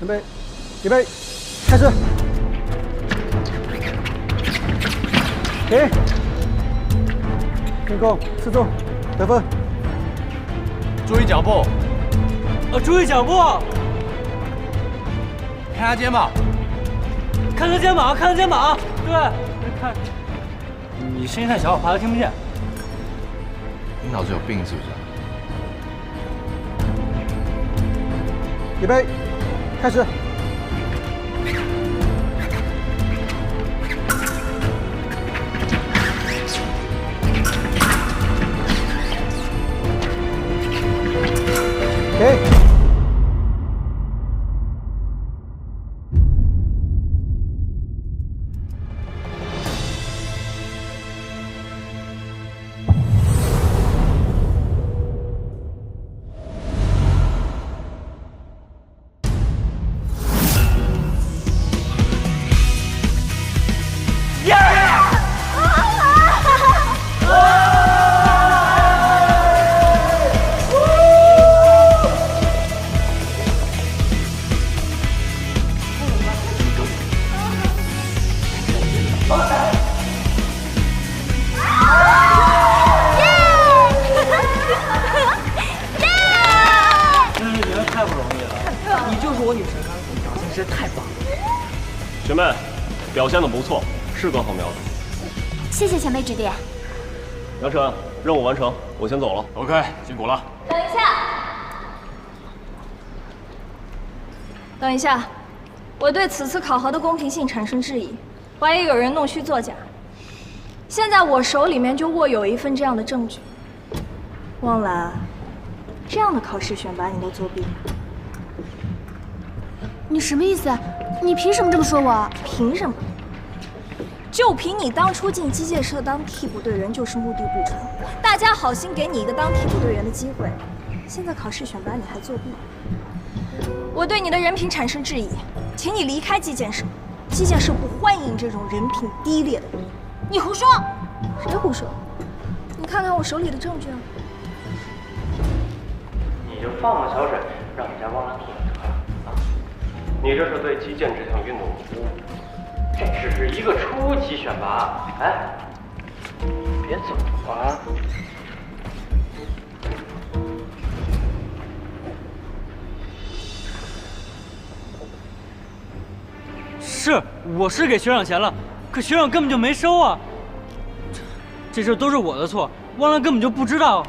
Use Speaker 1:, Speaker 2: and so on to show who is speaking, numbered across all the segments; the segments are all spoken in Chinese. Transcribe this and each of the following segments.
Speaker 1: 准备，预备，开始。停。进攻，吃住，得分。
Speaker 2: 注意脚步。
Speaker 3: 注意脚步。
Speaker 2: 看他肩膀。
Speaker 3: 看他肩膀，看他肩膀。对，看。你声音太小，我怕他听不见。
Speaker 2: 你脑子有病是不是？
Speaker 1: 预备，开始。停。
Speaker 4: 学妹，表现得不错，是个好苗子。
Speaker 5: 谢谢前辈指点。
Speaker 4: 杨晨，任务完成，我先走了。
Speaker 2: OK， 辛苦了。
Speaker 5: 等一下，
Speaker 6: 等一下，我对此次考核的公平性产生质疑，怀疑有人弄虚作假。现在我手里面就握有一份这样的证据。汪澜，这样的考试选拔你都作弊？
Speaker 5: 你什么意思？你凭什么这么说我？
Speaker 6: 凭什么？就凭你当初进机械社当替补队员就是目的不纯，大家好心给你一个当替补队员的机会，现在考试选拔你还作弊，我对你的人品产生质疑，请你离开机械社。机械社不欢迎这种人品低劣的人。
Speaker 5: 你胡说！
Speaker 6: 谁胡说？你看看我手里的证据啊！
Speaker 4: 你就放了小水，让人家汪澜吐了车啊！你这是对击剑这项运动的侮辱。这只是一个初级选拔，哎，别走啊！
Speaker 3: 是，我是给学长钱了，可学长根本就没收啊！这事都是我的错，汪澜根本就不知道。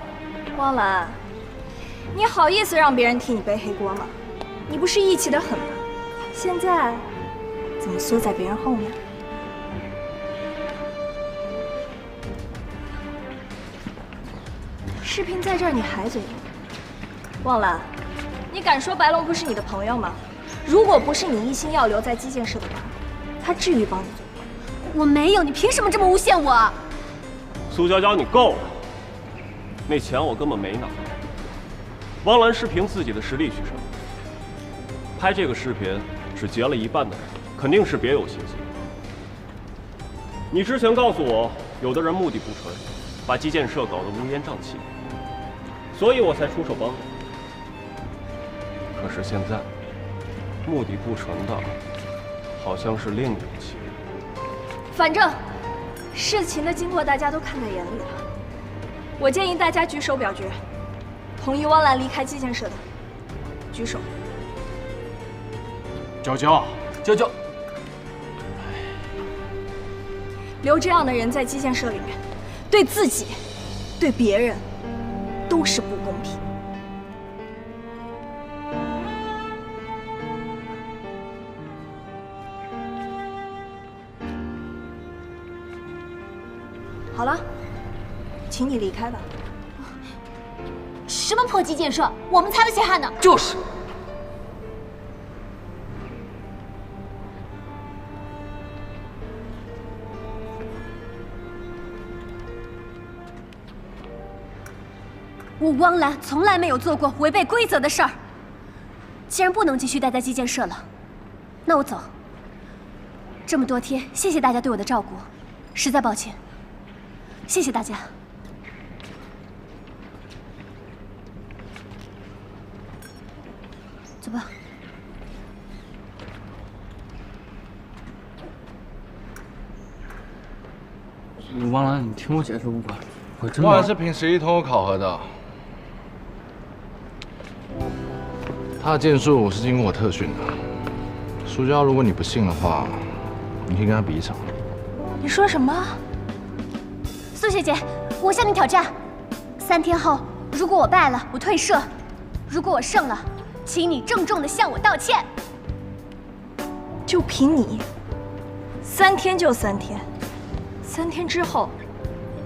Speaker 6: 汪澜，你好意思让别人替你背黑锅吗？你不是义气的很吗？现在怎么缩在别人后面？视频在这儿，你还嘴硬？汪澜，你敢说白龙不是你的朋友吗？如果不是你一心要留在机械社的话，他至于帮你做吗？
Speaker 5: 我没有，你凭什么这么诬陷我？
Speaker 4: 苏娇娇，你够了！那钱我根本没拿。汪澜是凭自己的实力取胜，拍这个视频只截了一半的人，肯定是别有心计。你之前告诉我，有的人目的不纯，把击剑社搞得乌烟瘴气，所以我才出手帮你。可是现在，目的不纯的，好像是另有其人。
Speaker 6: 反正事情的经过大家都看在眼里了，我建议大家举手表决，同意汪澜离开击剑社的，举手。
Speaker 2: 娇娇，
Speaker 6: 留这样的人在击剑社里面，对自己、对别人都是不公平。好了，请你离开吧。
Speaker 5: 什么破击剑社？我们才不稀罕呢！
Speaker 3: 就是。
Speaker 5: 我汪澜从来没有做过违背规则的事儿。既然不能继续待在击剑社了，那我走。这么多天，谢谢大家对我的照顾，实在抱歉。谢谢大家。走吧。
Speaker 3: 汪澜，你听我解释，无关。我真的。
Speaker 2: 汪澜是凭实力通过考核的，他的剑术是经过我特训的。苏娇，如果你不信的话，你可以跟他比一场。
Speaker 6: 你说什么？
Speaker 5: 苏学姐，我向你挑战，3天后，如果我败了，我退社；如果我胜了，请你郑重地向我道歉。
Speaker 6: 就凭你，3天就3天，3天之后，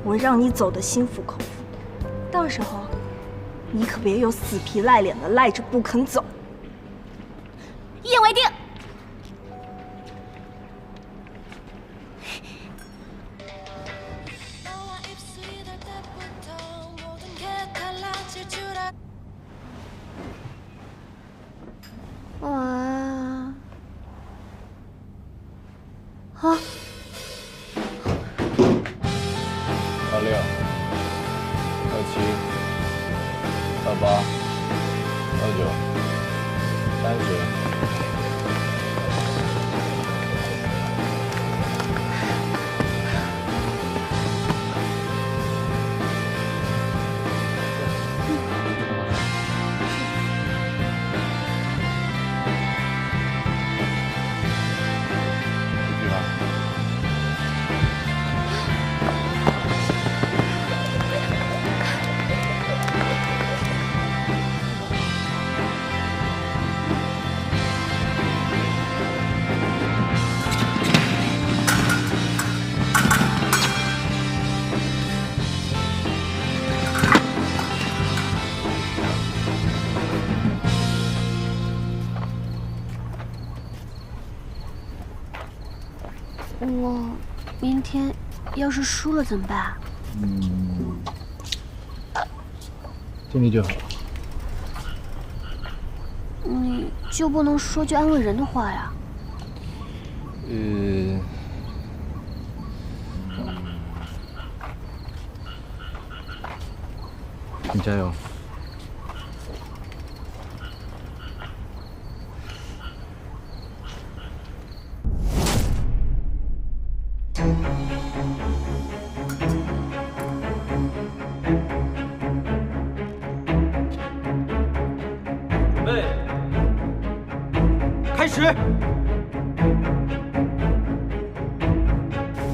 Speaker 6: 我让你走得心服口服。到时候，你可别又死皮赖脸的赖着不肯走。
Speaker 5: 一言为定。啊！
Speaker 2: 26、27、28、29、30。
Speaker 5: 我明天要是输了怎么办？
Speaker 2: 尽力就好。
Speaker 5: 你就不能说句安慰人的话呀？
Speaker 2: 你加油。
Speaker 3: 开始。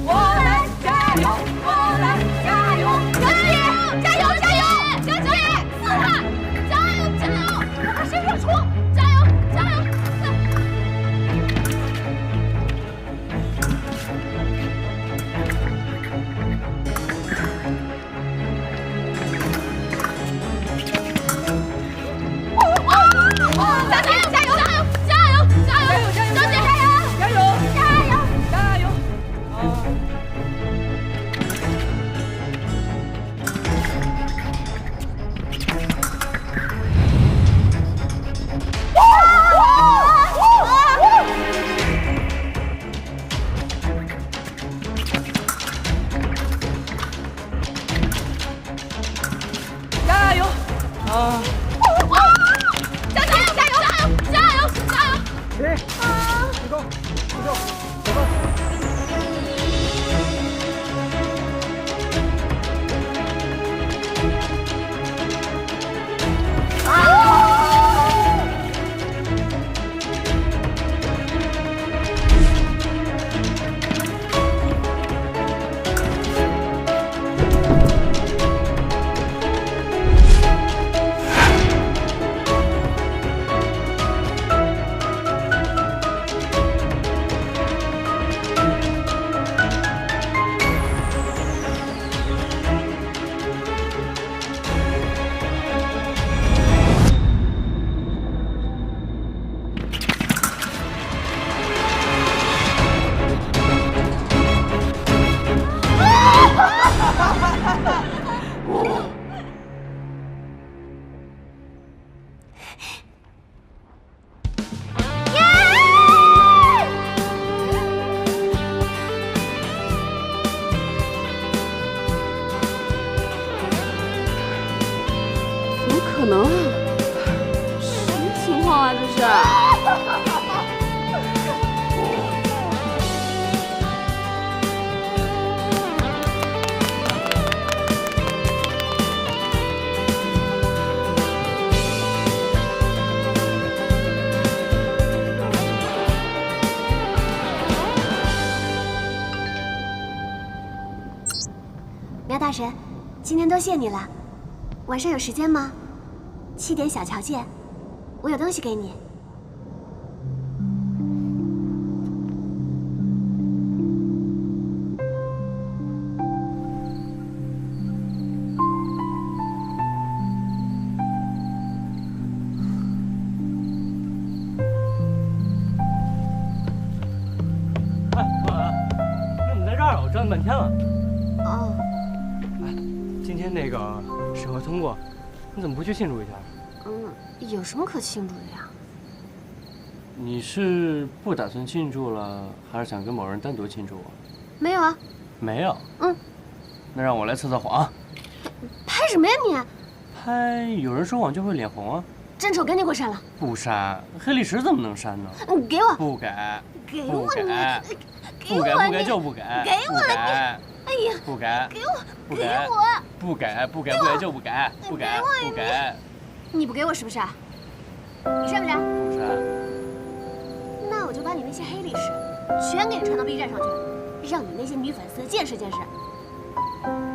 Speaker 6: 我来加油！我来加油！加油！加油！加油！加油！四汉，加油！加油！快谁热出！加油！加油！加油！加油！加油！加油！加油！加油！
Speaker 5: 神，今天多谢你了。晚上有时间吗？7点小桥见，我有东西给你。
Speaker 3: 哎，老兰，你怎么在这儿啊？我找你半天了。
Speaker 5: 哦，
Speaker 3: 今天那个审核通过，你怎么不去庆祝一下？
Speaker 5: 有什么可庆祝的呀？
Speaker 3: 你是不打算庆祝了，还是想跟某人单独庆祝啊？
Speaker 5: 没有啊。
Speaker 3: 没有。那让我来测测谎。
Speaker 5: 拍什么呀你？
Speaker 3: 拍有人说谎就会脸红啊。
Speaker 5: 真丑，赶紧给我删了。
Speaker 3: 不删，黑历史怎么能删呢？
Speaker 5: 给我。
Speaker 3: 不改。
Speaker 5: 给我你。
Speaker 3: 不改不改就不改。
Speaker 5: 给我了你。哎呀。
Speaker 3: 不改。
Speaker 5: 给我。
Speaker 3: 不改。不改不改不改就不改。不改不改。
Speaker 5: 你不给我是不是？你删不删？
Speaker 3: 不删。
Speaker 5: 那我就把你那些黑历史全给你传到 B 站上去，让你那些女粉丝见识见识。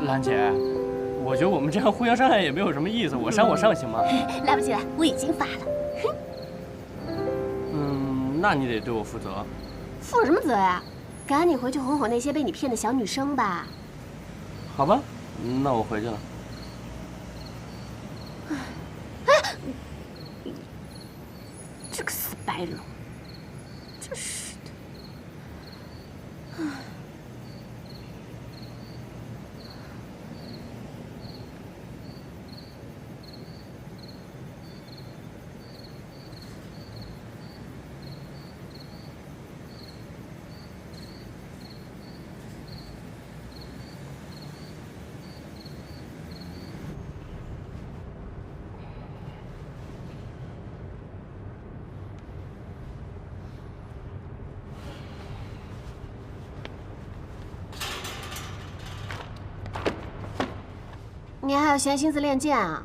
Speaker 3: 兰姐，我觉得我们这样互相伤害也没有什么意思，我删我上行吗？
Speaker 5: 来不及了，我已经发了。
Speaker 3: 那你得对我负责。
Speaker 5: 负什么责呀？赶紧回去哄哄那些被你骗的小女生吧。
Speaker 3: 好吧，那我回去了。
Speaker 5: 这个死白龙，真是的。你还有闲心思练剑啊？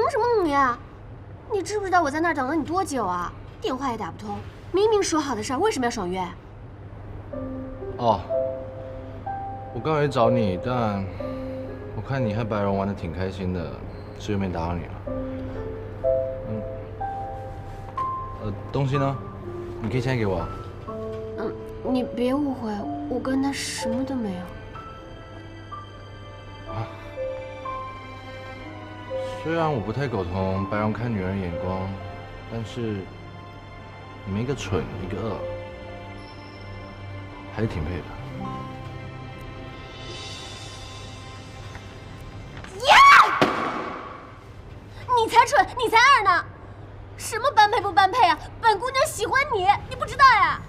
Speaker 5: 什么呀？你知不知道我在那儿等了你多久啊？电话也打不通，明明说好的事儿，为什么要爽约？
Speaker 2: 哦，我刚来找你，但我看你和白蓉玩的挺开心的，所以没打扰你了。东西呢？你可以先给我。
Speaker 5: 你别误会，我跟他什么都没有。
Speaker 2: 啊。虽然我不太苟同白蓉看女人眼光，但是你们一个蠢一个恶，还是挺配的。
Speaker 5: 你才蠢，你才二呢！什么般配不般配啊？本姑娘喜欢你，你不知道呀？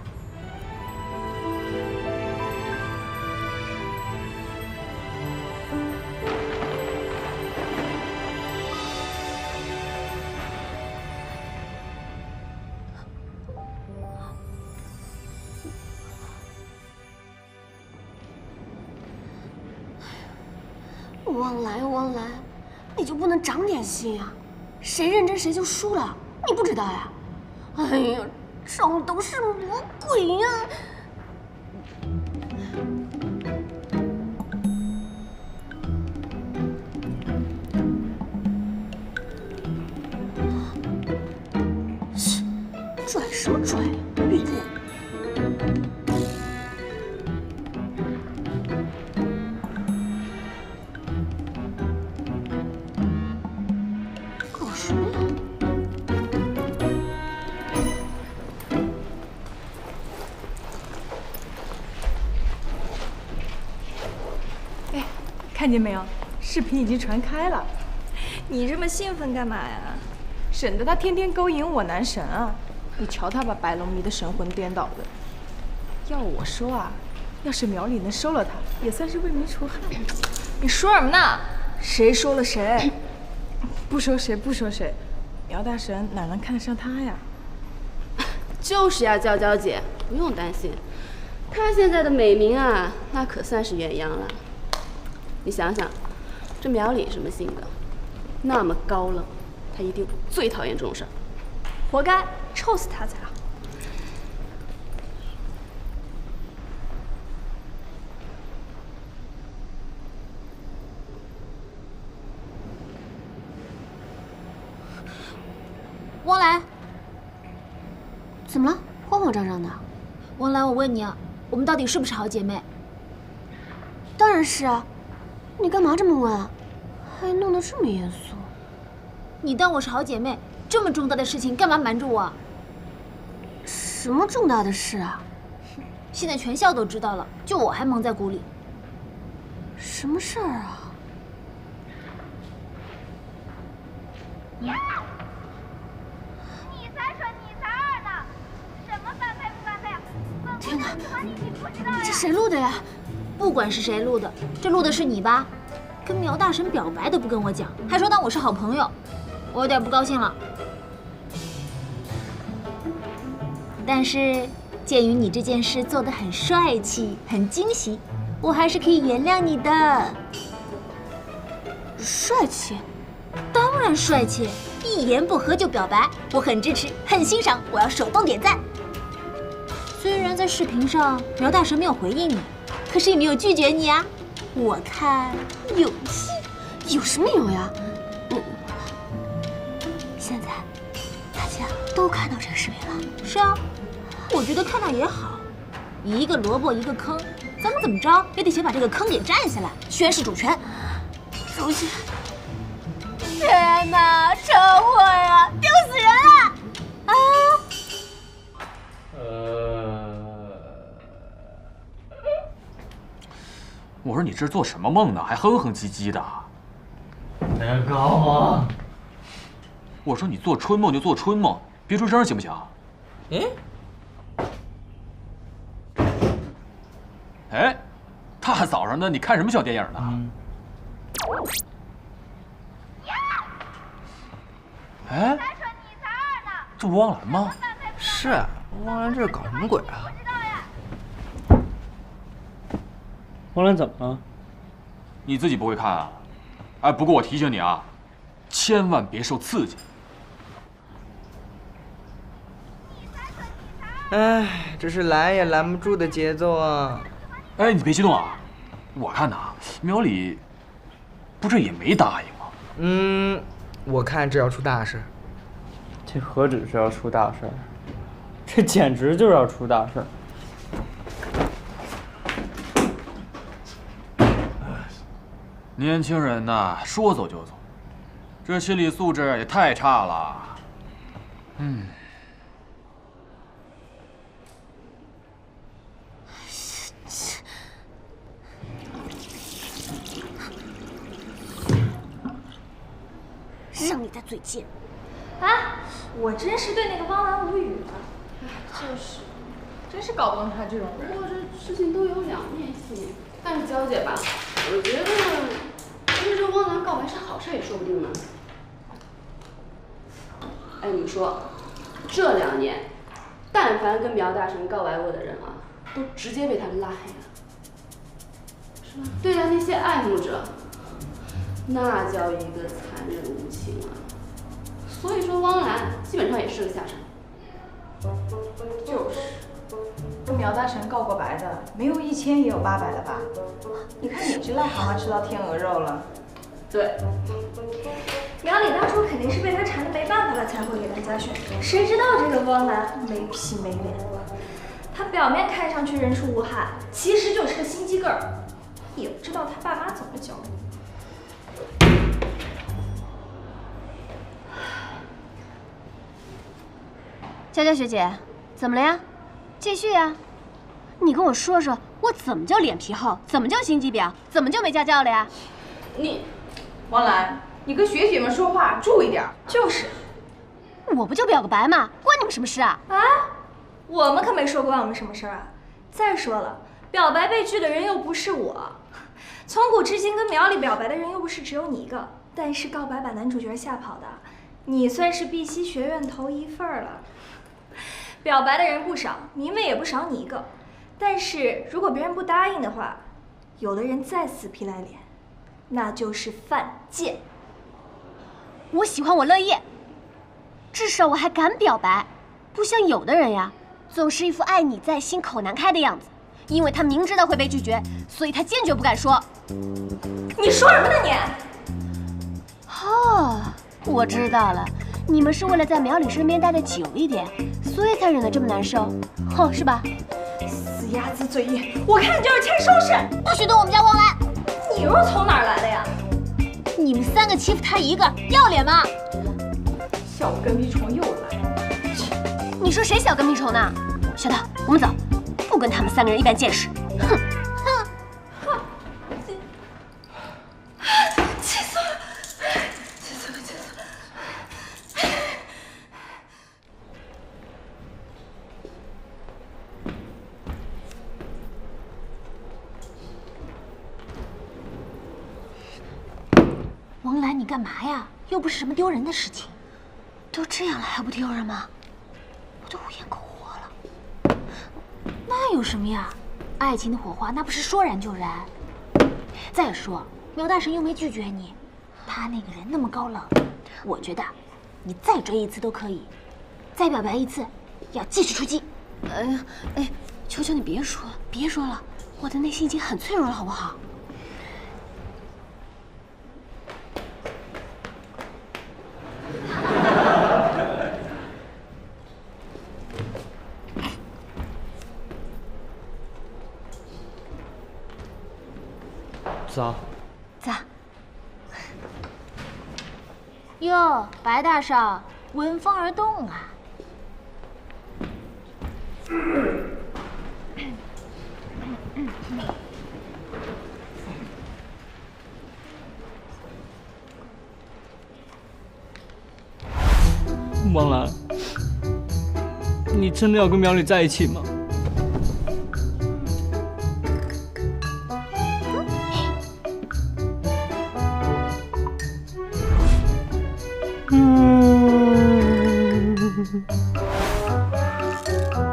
Speaker 5: 往来往来，你就不能长点心啊？谁认真谁就输了，你不知道呀？哎呀，这都是魔鬼呀！拽什么拽？搞什么呀？
Speaker 6: 哎，看见没有？视频已经传开了。你这么兴奋干嘛呀？省得他天天勾引我男神啊！你瞧他把白龙迷得神魂颠倒的。要我说啊，要是苗里能收了他，也算是为民除害。你说什么呢？谁收了谁？不说谁不说谁，苗大神哪能看得上他呀？
Speaker 7: 就是呀，娇娇姐，不用担心，他现在的美名啊，那可算是远扬了。你想想，这苗里什么性格？那么高冷，他一定最讨厌这种事儿。
Speaker 6: 活该！臭死他才好。
Speaker 5: 汪兰，怎么了？慌慌张张的。
Speaker 8: 汪兰，我问你啊，我们到底是不是好姐妹？
Speaker 5: 当然是啊，你干嘛这么问啊？还弄得这么严肃。
Speaker 8: 你当我是好姐妹，这么重大的事情干嘛瞒着我？
Speaker 5: 什么重大的事啊？
Speaker 8: 现在全校都知道了，就我还蒙在鼓里。
Speaker 5: 什么事儿啊？
Speaker 9: 呀！你才蠢，你才二呢！什么般配不般配啊？
Speaker 8: 天哪，
Speaker 9: 你不知道呀？
Speaker 8: 这谁录的呀？不管是谁录的，这录的是你吧？跟苗大神表白都不跟我讲，还说当我是好朋友，我有点不高兴了。但是鉴于你这件事做得很帅气、很惊喜，我还是可以原谅你的。
Speaker 5: 帅气？
Speaker 8: 当然帅气，一言不合就表白，我很支持，很欣赏，我要手动点赞。虽然在视频上苗大神没有回应你，可是也没有拒绝你啊，我看有戏。
Speaker 5: 有什么有呀？现在大家都看到这个视频了。
Speaker 8: 是啊，我觉得看到也好，一个萝卜一个坑，咱们怎么着也得先把这个坑给占下来，宣示主权。
Speaker 5: 主席，
Speaker 8: 天哪，车祸呀，丢死人了！啊！
Speaker 10: 我说你这是做什么梦呢？还哼哼唧唧的。
Speaker 3: 别搞我！
Speaker 10: 我说你做春梦就做春梦，别出声行不行？哎，大早上的你看什么小电影呢？哎，这不汪兰吗？
Speaker 11: 是啊，汪兰这是搞什么鬼啊？
Speaker 3: 汪兰怎么了？
Speaker 10: 你自己不会看啊？哎，不过我提醒你啊，千万别受刺激。
Speaker 11: 哎，这是拦也拦不住的节奏啊！
Speaker 10: 哎，你别激动啊，我看呐，苗里不是也没答应吗？
Speaker 11: 我看这要出大事。
Speaker 3: 这何止是要出大事儿，这简直就是要出大事儿。
Speaker 10: 年轻人呐，说走就走，这心理素质也太差了。
Speaker 5: 让你的嘴贱！
Speaker 6: 啊，我真是对那个汪兰无语了。
Speaker 7: 就是，
Speaker 6: 真是搞不懂他这种人。
Speaker 7: 不过这事情都有两面性。但是娇姐吧，我觉得其实这汪兰告白是好事也说不定呢。哎，你说，这2年，但凡跟苗大神告白过的人啊，都直接被他拉黑了，是吧？对待那些爱慕者，那叫一个残忍无情啊！所以说，汪兰基本上也是个下场。
Speaker 6: 就是，跟苗大神告过白的，没有1000也有800了吧？你看你这癞蛤蟆吃到天鹅肉了。
Speaker 7: 对。
Speaker 6: 苗里当初肯定是被他缠的没办法了，才会给他加选。谁知道这个汪兰没皮没脸，他表面看上去人畜无害，其实就是个心机 girl， 也不知道他爸妈怎么教的。
Speaker 5: 娇娇学姐，怎么了呀？继续呀！你跟我说说，我怎么就脸皮厚，怎么就心机婊，怎么就没家教了呀？
Speaker 6: 你，汪兰，你跟学姐们说话注意点。就是，
Speaker 5: 我不就表个白吗？关你们什么事啊？
Speaker 6: 啊，我们可没说关我们什么事儿啊！再说了，表白被拒的人又不是我，从古至今跟苗里表白的人又不是只有你一个。但是告白把男主角吓跑的，你算是碧溪学院头一份了。表白的人不少，名位也不少你一个。但是如果别人不答应的话，有的人再死皮赖脸，那就是犯贱。
Speaker 5: 我喜欢我乐意，至少我还敢表白。不像有的人呀，总是一副爱你在心口难开的样子。因为他明知道会被拒绝，所以他坚决不敢说。
Speaker 6: 你说什么呢你？
Speaker 5: 哦，我知道了，你们是为了在苗里身边待得久一点，所以才忍得这么难受，是吧？
Speaker 6: 死鸭子嘴硬，我看你就是欠收拾！
Speaker 8: 不许动我们家汪兰！
Speaker 6: 你又是从哪儿来的呀？
Speaker 8: 你们3个欺负他一个，要脸吗？
Speaker 6: 小跟屁虫又来了！
Speaker 5: 你说谁小跟屁虫呢？小道，我们走，不跟他们3个人一般见识。哼！
Speaker 6: 气死了！气死了！气死了！
Speaker 8: 王兰，你干嘛呀？又不是什么丢人的事情。
Speaker 5: 都这样了还不丢人吗？我都无言可活了。
Speaker 8: 那有什么呀？爱情的火花那不是说燃就燃。再说苗大神又没拒绝你，他那个人那么高冷，我觉得你再追一次都可以，再表白一次，要继续出击。
Speaker 5: 哎，求求你别说了，别说了，我的内心已经很脆弱了，好不好？
Speaker 3: 早。
Speaker 5: 走。
Speaker 8: 哟，白大少，闻风而动啊！
Speaker 3: 汪兰，你真的要跟苗里在一起吗？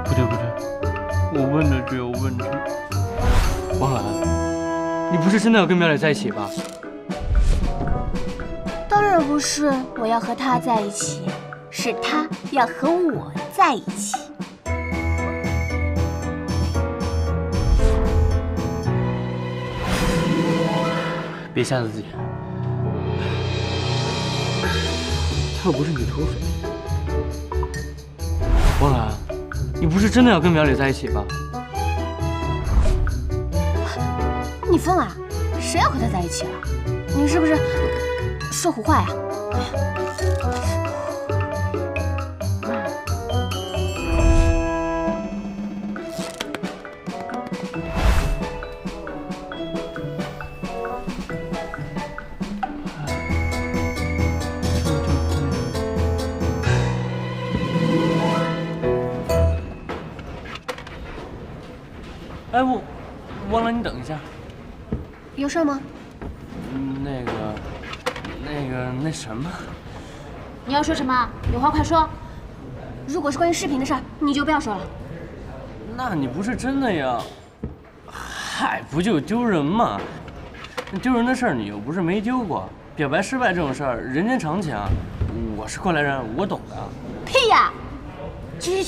Speaker 3: 不对，我问的只有问题。汪兰，你不是真的要跟苗里在一起吧？
Speaker 5: 当然不是，我要和他在一起，是他要和我在一起。
Speaker 3: 别吓自己。他又不是你土匪。汪兰，你不是真的要跟苗里在一起吧？
Speaker 5: 你疯了？谁要和他在一起了？你是不是说胡话呀？
Speaker 3: 哎，汪兰，你等一下。
Speaker 5: 有事吗？
Speaker 3: 那什么。
Speaker 8: 你要说什么？有话快说。
Speaker 5: 如果是关于视频的事儿，你就不要说了。
Speaker 3: 那你不是真的呀？嗨，不就丢人吗？丢人的事儿你又不是没丢过，表白失败这种事儿人之常情。我是过来人，我懂的。
Speaker 8: 屁呀！去，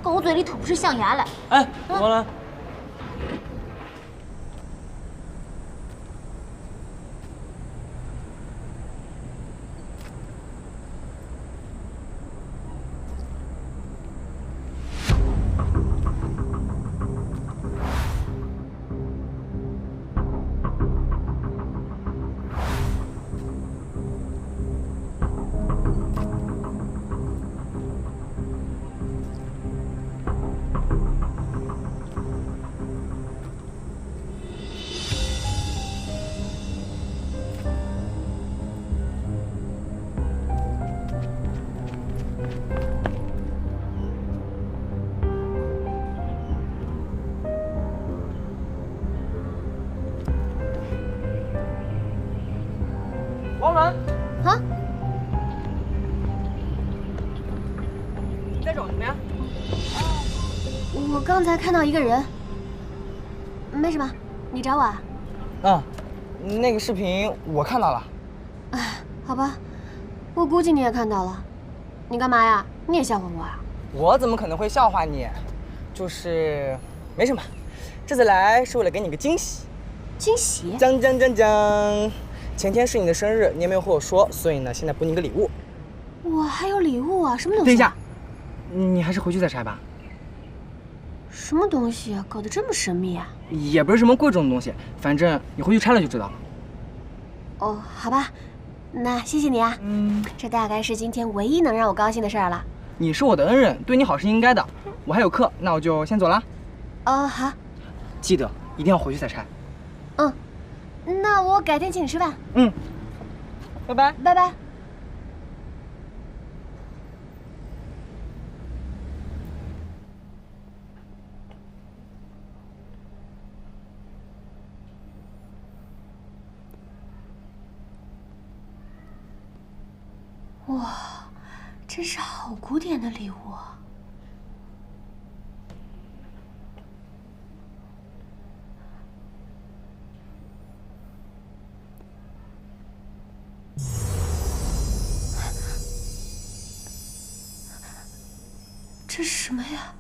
Speaker 8: 狗嘴里吐不出象牙来。
Speaker 3: 哎，汪兰。汪兰，
Speaker 5: 啊？
Speaker 6: 你在找什么呀？
Speaker 5: 我刚才看到一个人。没什么，你找我啊？
Speaker 11: 啊，那个视频我看到了。
Speaker 5: 哎，好吧，我估计你也看到了。你干嘛呀？你也笑话我啊？
Speaker 11: 我怎么可能会笑话你？就是没什么，这次来是为了给你个惊喜。
Speaker 5: 惊喜？
Speaker 11: 将将将将！前天是你的生日，你也没有和我说，所以呢，现在补你个礼物。
Speaker 5: 我还有礼物啊？什么东西？
Speaker 11: 等一下，你还是回去再拆吧。
Speaker 5: 什么东西啊？搞得这么神秘啊？
Speaker 11: 也不是什么贵重的东西，反正你回去拆了就知道了。
Speaker 5: 哦，好吧，那谢谢你啊。这大概是今天唯一能让我高兴的事儿了。
Speaker 11: 你是我的恩人，对你好是应该的。我还有课，那我就先走了。
Speaker 5: 哦，好。
Speaker 11: 记得一定要回去再拆。
Speaker 5: 那我改天请你吃饭。
Speaker 11: 拜拜。
Speaker 5: 拜拜。哇，真是好古典的礼物啊！这是什么呀？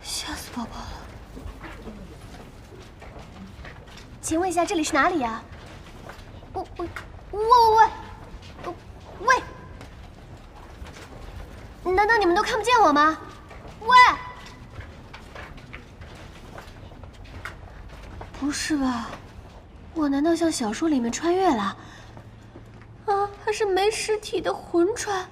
Speaker 5: 吓死宝宝了！请问一下，这里是哪里呀？喂！难道你们都看不见我吗？喂！不是吧？我难道像小说里面穿越了？啊，还是没实体的魂穿？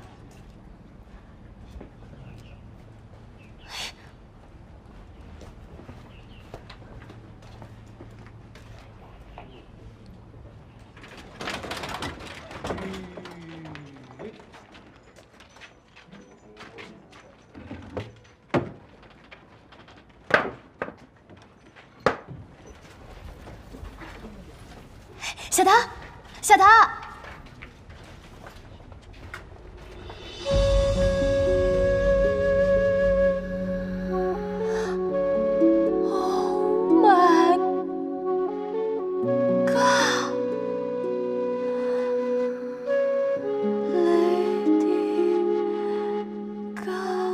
Speaker 5: 小桃，Oh my God, Lady Gaga。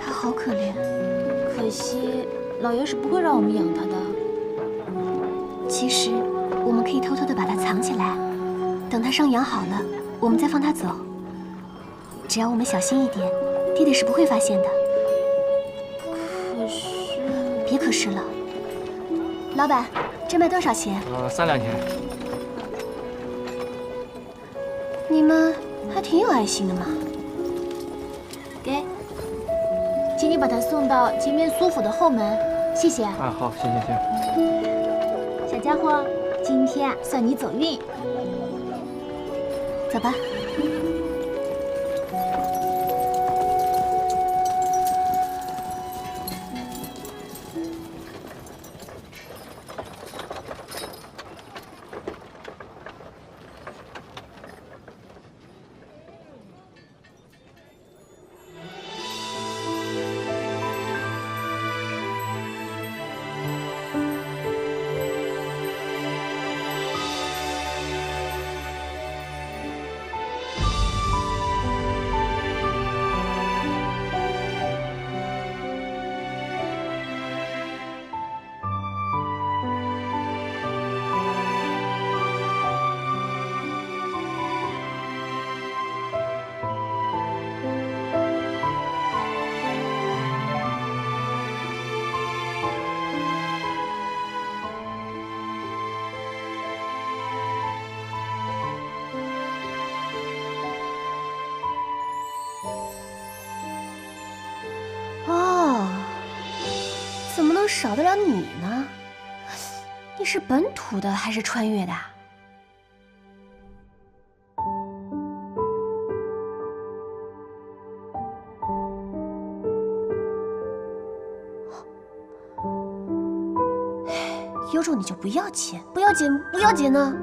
Speaker 5: 好可怜，可惜老爷是不会让我们养它的。其实我们可以偷偷的把它藏起来，等它伤养好了，我们再放它走。只要我们小心一点，爹爹是不会发现的。可是，别可是了。老板，这卖多少钱
Speaker 3: ？3两钱。
Speaker 5: 你们还挺有爱心的嘛。
Speaker 8: 给。请你把它送到前面苏府的后门，谢谢。
Speaker 3: 啊，好，行。
Speaker 8: 小家伙，今天算你走运。
Speaker 5: 走吧。少得了你呢？你是本土的还是穿越的啊？有种你就不要剪，不要剪，不要剪呢！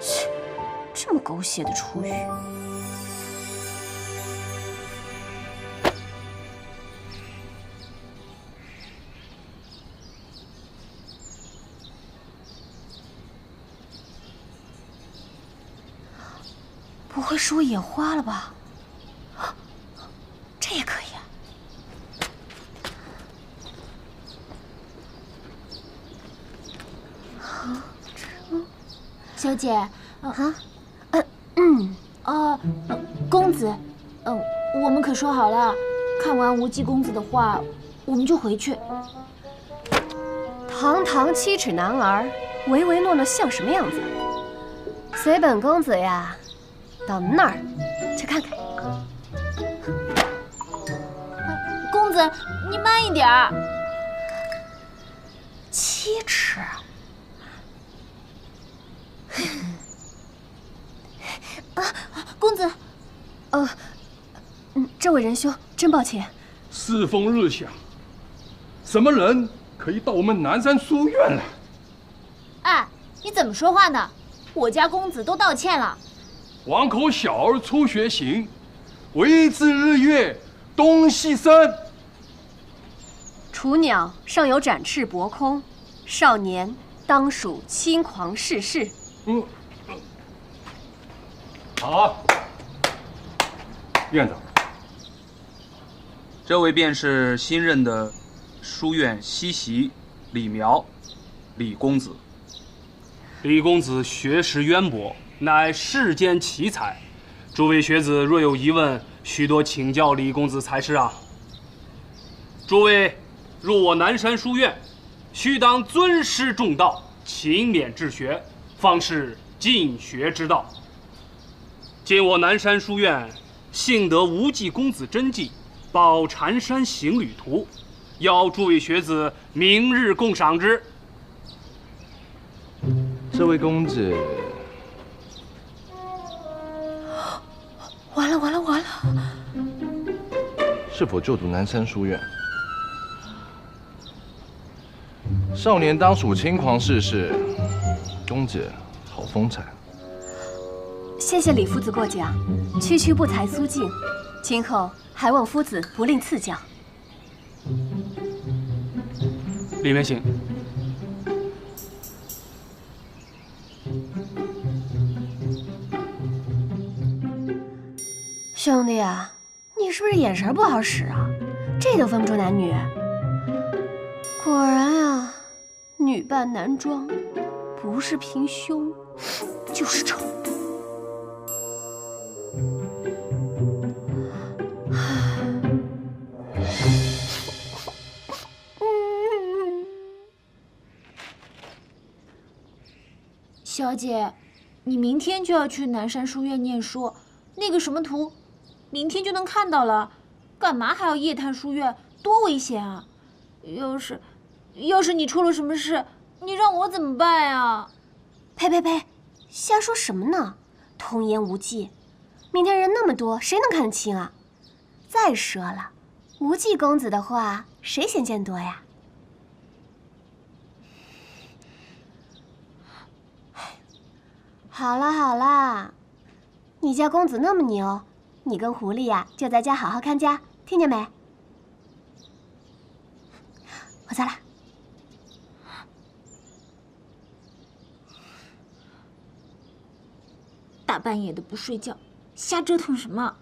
Speaker 5: 切，这么狗血的出语。不会是我眼花了吧？这也可以啊。
Speaker 8: 小姐，公子，我们可说好了，看完无忌公子的画，我们就回去。
Speaker 5: 堂堂7尺男儿，唯唯诺诺像什么样子？随本公子呀，到那儿去看看。
Speaker 8: 公子，你慢一点儿。
Speaker 5: 7尺。
Speaker 8: 公子，
Speaker 5: 这位仁兄，真抱歉。
Speaker 12: 世风日下，什么人可以到我们南山书院来？
Speaker 8: 哎，你怎么说话呢？我家公子都道歉了。
Speaker 12: 王口小儿初学行，未知日月东西升。
Speaker 5: 雏鸟尚有展翅搏空，少年当属轻狂逝世。
Speaker 12: 好，院长，
Speaker 10: 这位便是新任的书院西席李苗，李公子。
Speaker 13: 李公子学识渊博，乃世间奇才。诸位学子若有疑问，须多请教李公子才是啊。诸位入我南山书院，须当尊师重道，勤勉治学，方是进学之道。今我南山书院幸得无忌公子真迹《宝禅山行旅图》，邀诸位学子明日共赏之。
Speaker 2: 这位公子，
Speaker 5: 完了完了完了！
Speaker 2: 是否就读南山书院？少年当属轻狂逝世，公子好风采。
Speaker 5: 谢谢李夫子过奖，区区不才苏静，今后还望夫子不吝赐教。
Speaker 13: 里面请。
Speaker 5: 兄弟啊，你是不是眼神不好使啊？这都分不出男女。果然啊，女扮男装，不是平胸，就是丑。
Speaker 8: 小姐，你明天就要去南山书院念书，那个什么图，明天就能看到了，干嘛还要夜探书院？多危险啊！要是你出了什么事，你让我怎么办呀？
Speaker 5: 呸呸呸，瞎说什么呢？童言无忌，明天人那么多，谁能看得清啊？再说了，无忌公子的话，谁先见多呀？好啦好啦，你家公子那么牛，你跟狐狸呀就在家好好看家，听见没？我走了。
Speaker 8: 大半夜的不睡觉，瞎折腾什么？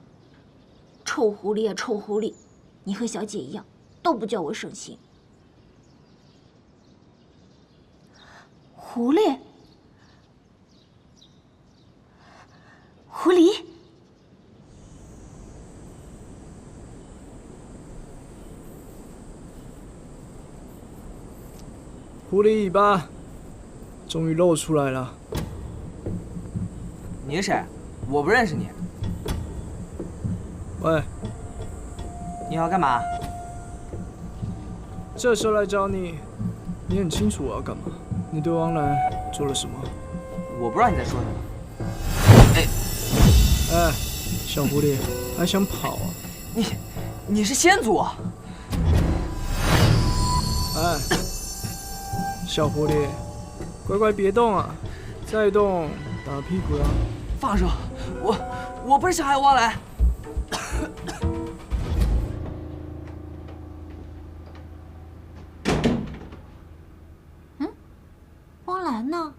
Speaker 8: 臭狐狸啊臭狐狸，你和小姐一样，都不叫我省心。
Speaker 5: 狐狸。狐狸，
Speaker 14: 狐狸尾巴终于露出来了。
Speaker 11: 你是谁？我不认识你。
Speaker 14: 喂，
Speaker 11: 你要干嘛？
Speaker 14: 这时候来找你，你很清楚我要干嘛。你对汪澜做了什么？
Speaker 11: 我不知道你在说什么。
Speaker 14: 哎，小狐狸，还想跑啊？
Speaker 11: 你是先祖？
Speaker 14: 哎，小狐狸，乖乖别动啊！再动打屁股啊！
Speaker 11: 放手！我不是小孩汪澜。
Speaker 8: 汪澜呢？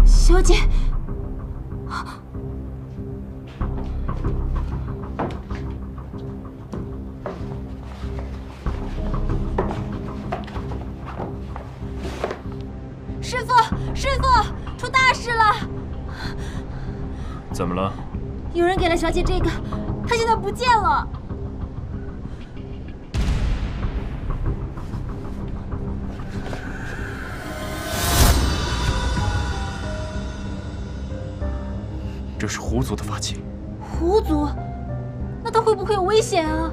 Speaker 8: 小姐，师傅，师傅，出大事了！
Speaker 4: 怎么了？
Speaker 8: 有人给了小姐这个，她现在不见了。
Speaker 10: 这是狐族的法器。
Speaker 8: 狐族？那他会不会有危险啊？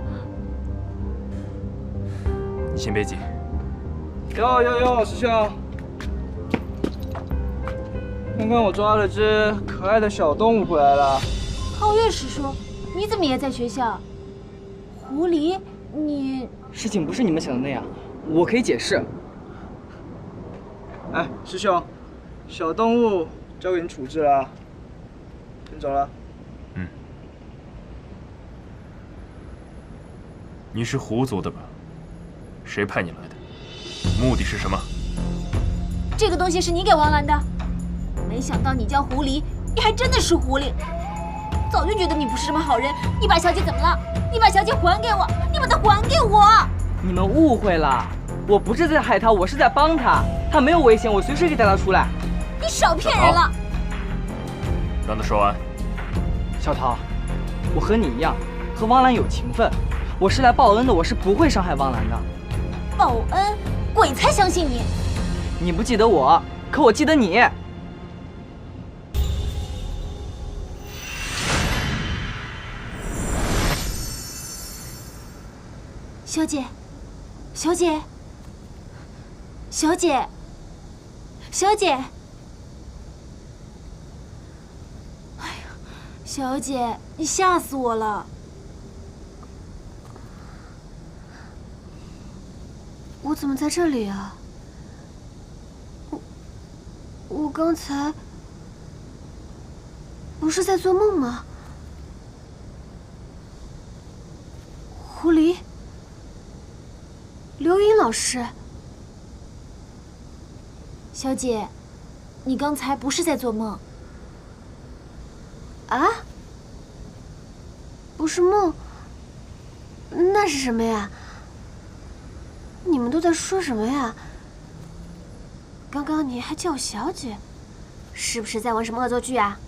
Speaker 10: 你先别急。
Speaker 14: 哟，师兄，刚刚我抓了只可爱的小动物回来了。
Speaker 8: 皓月师叔，你怎么也在学校？狐狸，你……
Speaker 11: 事情不是你们想的那样，我可以解释。
Speaker 14: 哎，师兄，小动物交给你处置了，先走了。
Speaker 10: 你是狐族的吧？谁派你来的？目的是什么？
Speaker 8: 这个东西是你给汪澜的，没想到你叫狐狸，你还真的是狐狸。早就觉得你不是什么好人。你把小姐怎么了？你把小姐还给我！你把她还给我！
Speaker 11: 你们误会了，我不是在害她，我是在帮她。她没有危险，我随时可以带她出来。
Speaker 8: 你少骗人了！
Speaker 10: 让他说完。
Speaker 11: 小桃，我和你一样，和汪澜有情分。我是来报恩的，我是不会伤害汪澜的。
Speaker 8: 报恩？鬼才相信你！
Speaker 11: 你不记得我，可我记得你。
Speaker 8: 小姐，小姐，小姐，小姐！哎呀，小姐，你吓死我了！
Speaker 5: 我怎么在这里啊？我刚才不是在做梦吗？狐狸，刘云老师，
Speaker 8: 小姐，你刚才不是在做梦？
Speaker 5: 啊？不是梦，那是什么呀？你们都在说什么呀？刚刚你还叫我小姐，是不是在玩什么恶作剧啊？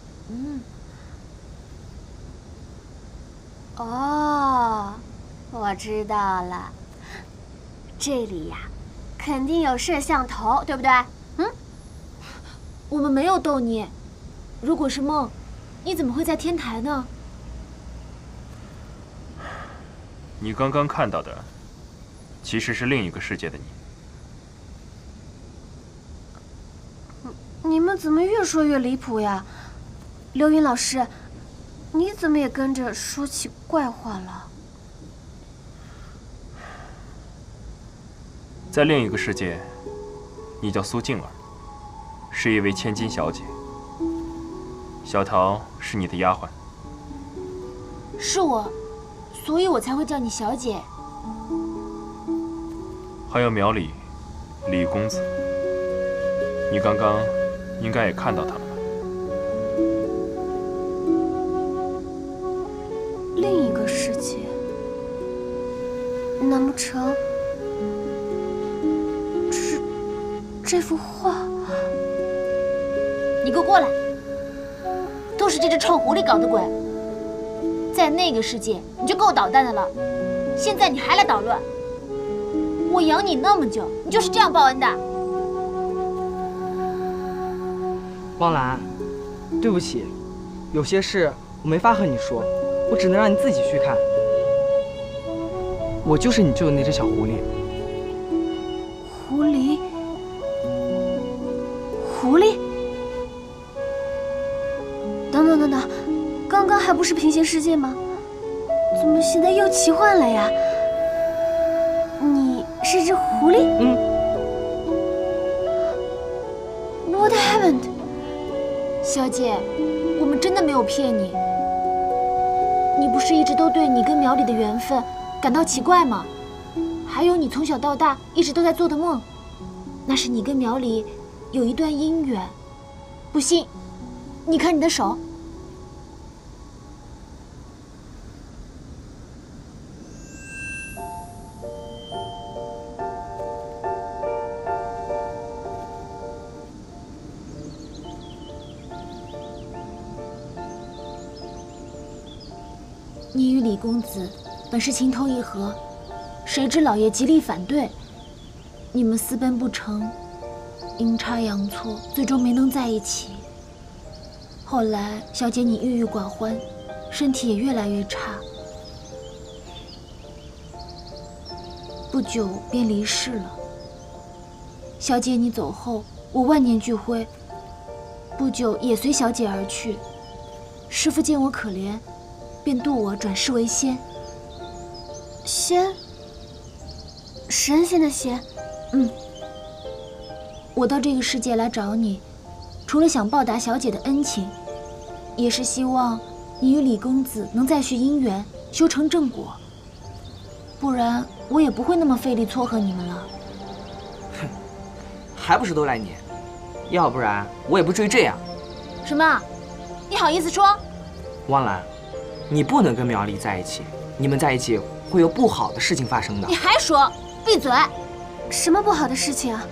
Speaker 5: 哦，我知道了，这里呀，肯定有摄像头，对不对？
Speaker 8: 我们没有逗你。如果是梦，你怎么会在天台呢？
Speaker 10: 你刚刚看到的，其实是另一个世界的你。
Speaker 5: 你们怎么越说越离谱呀？刘云老师，你怎么也跟着说起怪话了？
Speaker 10: 在另一个世界，你叫苏静儿，是一位千金小姐。小桃是你的丫鬟。
Speaker 8: 是我，所以我才会叫你小姐。
Speaker 10: 还有苗里，李公子，你刚刚应该也看到他了吧？
Speaker 5: 另一个世界，难不成这幅画？
Speaker 8: 你给我过来！都是这只臭狐狸搞的鬼。在那个世界你就够捣蛋的了，现在你还来捣乱。我养你那么久，你就是这样报恩的。
Speaker 11: 汪兰，对不起，有些事我没法和你说，我只能让你自己去看。我就是你救的那只小狐狸。
Speaker 5: 狐狸？狐狸？等等等等，刚刚还不是平行世界吗？怎么现在又奇幻了呀？你是只狐狸？
Speaker 11: 嗯。
Speaker 5: What happened？
Speaker 8: 小姐，我们真的没有骗你。你不是一直都对你跟苗里的缘分感到奇怪吗？还有你从小到大一直都在做的梦，那是你跟苗里有一段姻缘。不信，你看你的手。你与李公子本是情投意合，谁知老爷极力反对，你们私奔不成，阴差阳错，最终没能在一起。后来，小姐你郁郁寡欢，身体也越来越差，不久便离世了。小姐你走后，我万念俱灰，不久也随小姐而去。师父见我可怜，便渡我转世为仙。
Speaker 5: 仙？神仙的仙？
Speaker 8: 嗯。我到这个世界来找你，除了想报答小姐的恩情，也是希望你与李公子能再续姻缘，修成正果。不然我也不会那么费力撮合你们了。
Speaker 11: 哼，还不是都赖你？要不然我也不至于这样。
Speaker 8: 什么？你好意思说？
Speaker 11: 汪兰，你不能跟苗里在一起，你们在一起会有不好的事情发生的。
Speaker 8: 你还说？闭嘴！
Speaker 5: 什么不好的事情啊？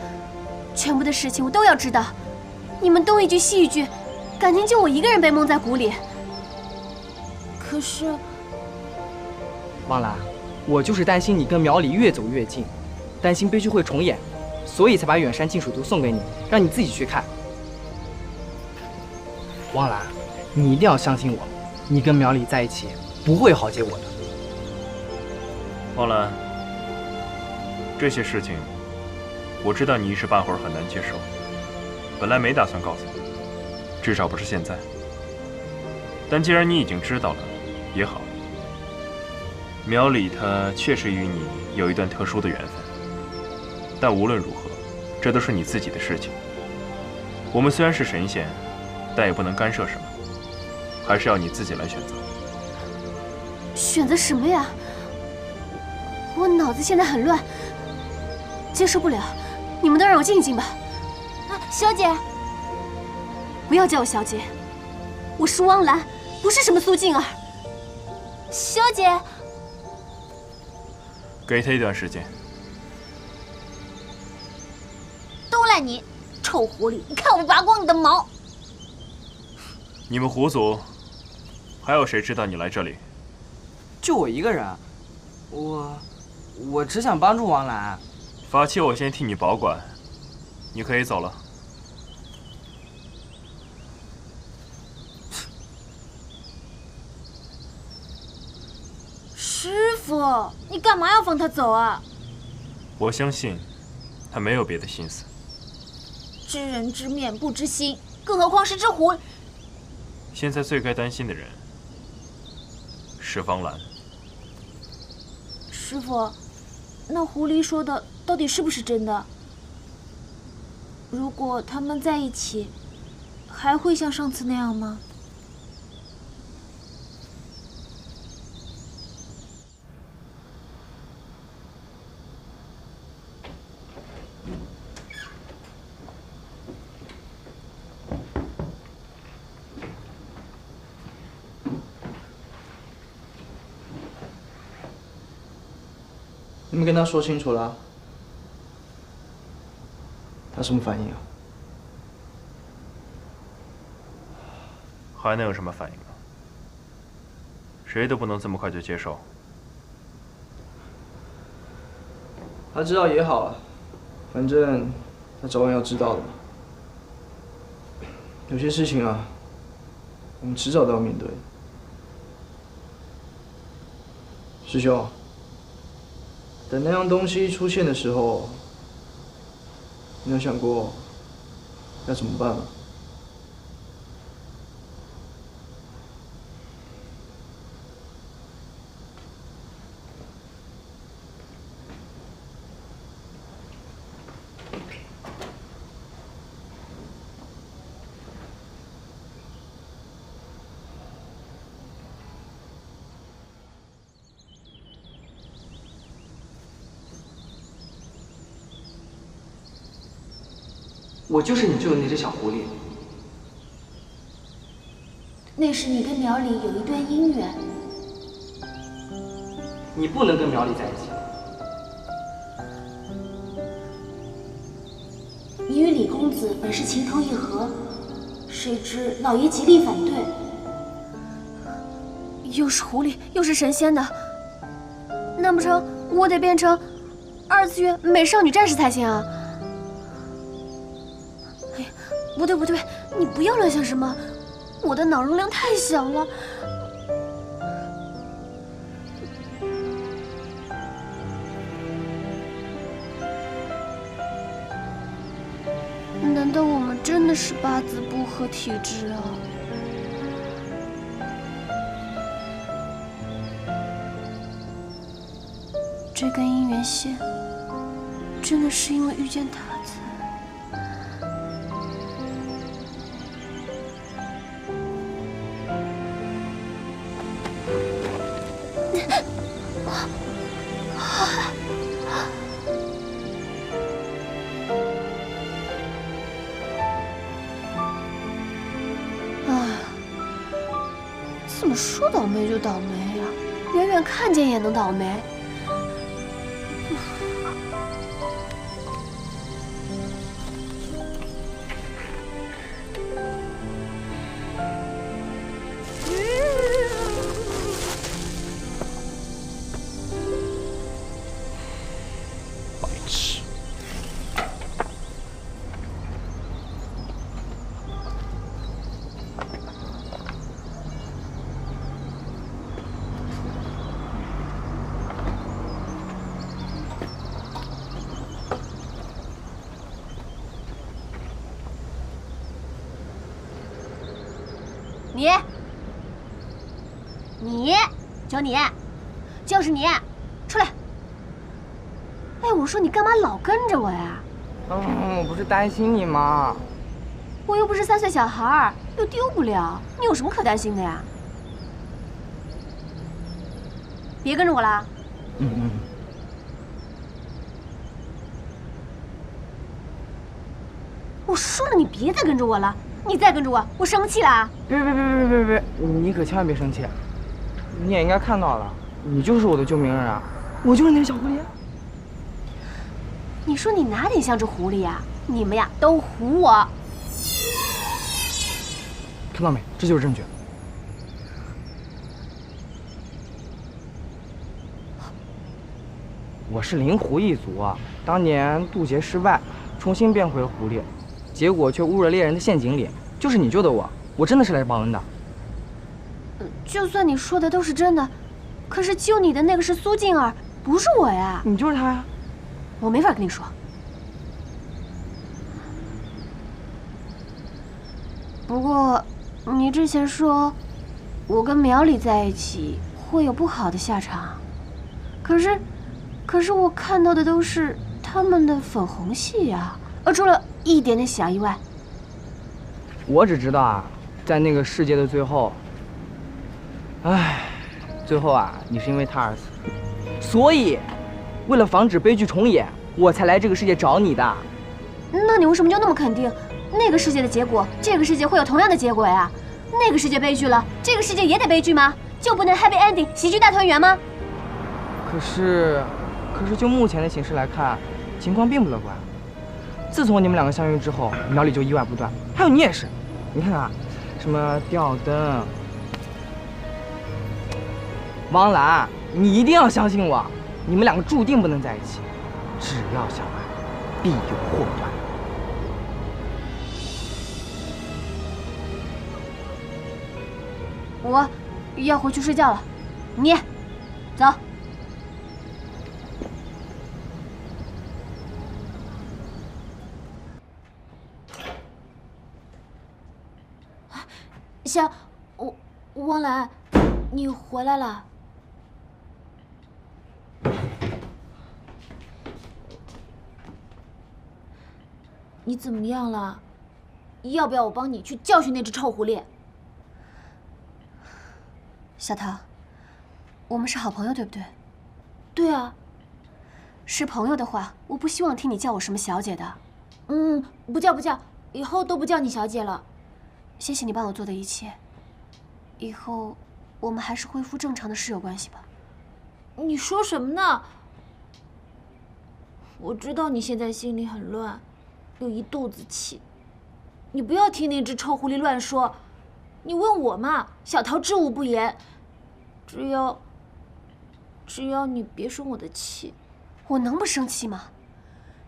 Speaker 5: 全部的事情我都要知道。你们东一句西一句，感情就我一个人被蒙在鼓里。
Speaker 8: 可是，
Speaker 11: 汪兰，我就是担心你跟苗里越走越近，担心悲剧会重演，所以才把远山净水图送给你，让你自己去看。汪兰，你一定要相信我，你跟苗里在一起不会有好结果的。
Speaker 10: 汪兰，这些事情我知道你一时半会儿很难接受，本来没打算告诉你，至少不是现在。但既然你已经知道了，也好。苗里他确实与你有一段特殊的缘分，但无论如何，这都是你自己的事情。我们虽然是神仙，但也不能干涉什么，还是要你自己来选择。
Speaker 5: 选择什么呀？我脑子现在很乱，接受不了。你们都让我静一静吧。
Speaker 8: 啊，小姐，
Speaker 5: 不要叫我小姐，我是汪兰，不是什么苏静儿。
Speaker 8: 小姐，
Speaker 10: 给他一段时间。
Speaker 8: 都赖你，臭狐狸！你看我拔光你的毛！
Speaker 10: 你们狐族还有谁知道你来这里？
Speaker 11: 就我一个人，我只想帮助王兰。
Speaker 10: 法器我先替你保管，你可以走了。
Speaker 8: 师傅，你干嘛要放他走啊？
Speaker 10: 我相信他没有别的心思。
Speaker 8: 知人知面不知心，更何况是只狐。
Speaker 10: 现在最该担心的人是方兰。
Speaker 8: 师傅，那狐狸说的到底是不是真的？如果他们在一起，还会像上次那样吗？
Speaker 11: 你们跟他说清楚了？他什么反应啊？
Speaker 10: 还能有什么反应啊？谁都不能这么快就接受。
Speaker 11: 他知道也好了，反正他早晚要知道的嘛。有些事情啊，我们迟早都要面对。师兄，等那样东西出现的时候，你有想过要怎么办吗？我就是你救的那只小狐狸。
Speaker 5: 那时你跟苗里有一段姻缘，
Speaker 11: 你不能跟苗里在一起。
Speaker 5: 你与李公子本是情投意合，谁知老爷极力反对。又是狐狸，又是神仙的，难不成我得变成二次元美少女战士才行啊？哎呀，不对不对，你不要乱想什么，我的脑容量太小了。难道我们真的是八字不合体质啊？这根姻缘线真的是因为遇见他才……哎，怎么说倒霉就倒霉呀？远远看见也能倒霉。你，就是你，出来！哎，我说你干嘛老跟着我呀？
Speaker 11: 我不是担心你吗？
Speaker 5: 我又不是3岁小孩，又丢不了，你有什么可担心的呀？别跟着我了。我说了，你别再跟着我了，你再跟着我，我生气了。
Speaker 11: 别，你可千万别生气。你也应该看到了，你就是我的救命人啊！我就是那个小狐狸。
Speaker 5: 你说你哪点像只狐狸呀？你们呀都唬我！
Speaker 11: 看到没？这就是证据。我是灵狐一族啊，当年渡劫失败，重新变回了狐狸，结果却误入了猎人的陷阱里。就是你救的我，我真的是来报恩的。
Speaker 5: 就算你说的都是真的，可是救你的那个是苏静儿，不是我呀。
Speaker 11: 你就是他呀。
Speaker 5: 我没法跟你说。不过，你之前说我跟苗里在一起会有不好的下场，可是我看到的都是他们的粉红戏呀，除了一点点小意外。
Speaker 11: 我只知道啊，在那个世界的最后。最后啊，你是因为他而死，所以为了防止悲剧重演，我才来这个世界找你的。
Speaker 5: 那你为什么就那么肯定，那个世界的结果，这个世界会有同样的结果呀？那个世界悲剧了，这个世界也得悲剧吗？就不能 happy ending 喜剧大团圆吗？
Speaker 11: 可是就目前的形势来看，情况并不乐观。自从你们两个相遇之后，苗里就意外不断，还有你也是。你看啊，什什么吊灯。汪兰，你一定要相信我，你们两个注定不能在一起。只要相爱，必有祸端。
Speaker 5: 我要回去睡觉了，你走。
Speaker 8: 汪兰，你回来了。你怎么样了？要不要我帮你去教训那只臭狐狸？
Speaker 5: 小桃，我们是好朋友，对不对？
Speaker 8: 对啊。
Speaker 5: 是朋友的话，我不希望听你叫我什么小姐的。
Speaker 8: 不叫，以后都不叫你小姐了。
Speaker 5: 谢谢你帮我做的一切。以后我们还是恢复正常的室友关系吧。
Speaker 8: 你说什么呢？我知道你现在心里很乱，有一肚子气。你不要听那只臭狐狸乱说。你问我嘛，小桃知无不言。只要你别生我的气。
Speaker 5: 我能不生气吗？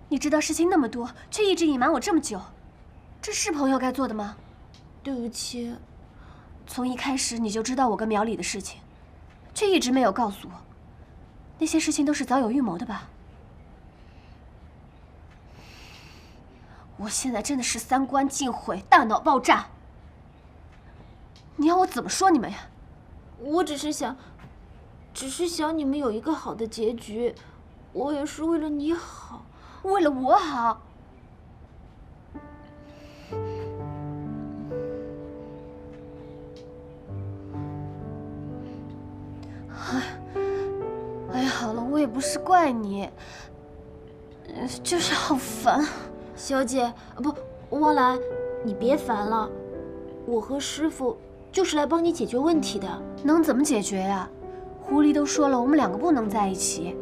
Speaker 5: 你知道事情那么多，却一直隐瞒我这么久，这是朋友该做的吗？
Speaker 8: 对不起。
Speaker 5: 从一开始你就知道我跟苗里的事情，却一直没有告诉我。那些事情都是早有预谋的吧？我现在真的是三观尽毁，大脑爆炸。你要我怎么说你们呀？
Speaker 8: 我只是想你们有一个好的结局。我也是为了你好，
Speaker 5: 为了我好。哎呀，好了，我也不是怪你，就是好烦。
Speaker 8: 小姐，不，汪兰，你别烦了。我和师傅就是来帮你解决问题的。
Speaker 5: 能怎么解决呀？狐狸都说了，我们两个不能在一起。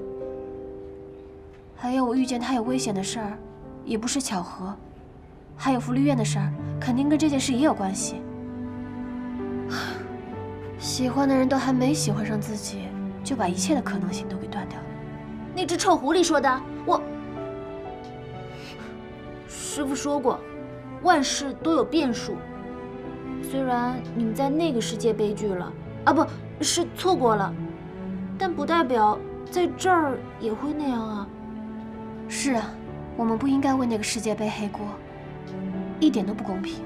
Speaker 5: 还有我遇见他有危险的事儿，也不是巧合。还有福利院的事儿，肯定跟这件事也有关系。喜欢的人都还没喜欢上自己，就把一切的可能性都给断掉了。
Speaker 8: 那只臭狐狸说的，师傅说过，万事都有变数。虽然你们在那个世界悲剧了，不是错过了，但不代表在这儿也会那样啊。
Speaker 5: 是啊，我们不应该为那个世界背黑锅，一点都不公平。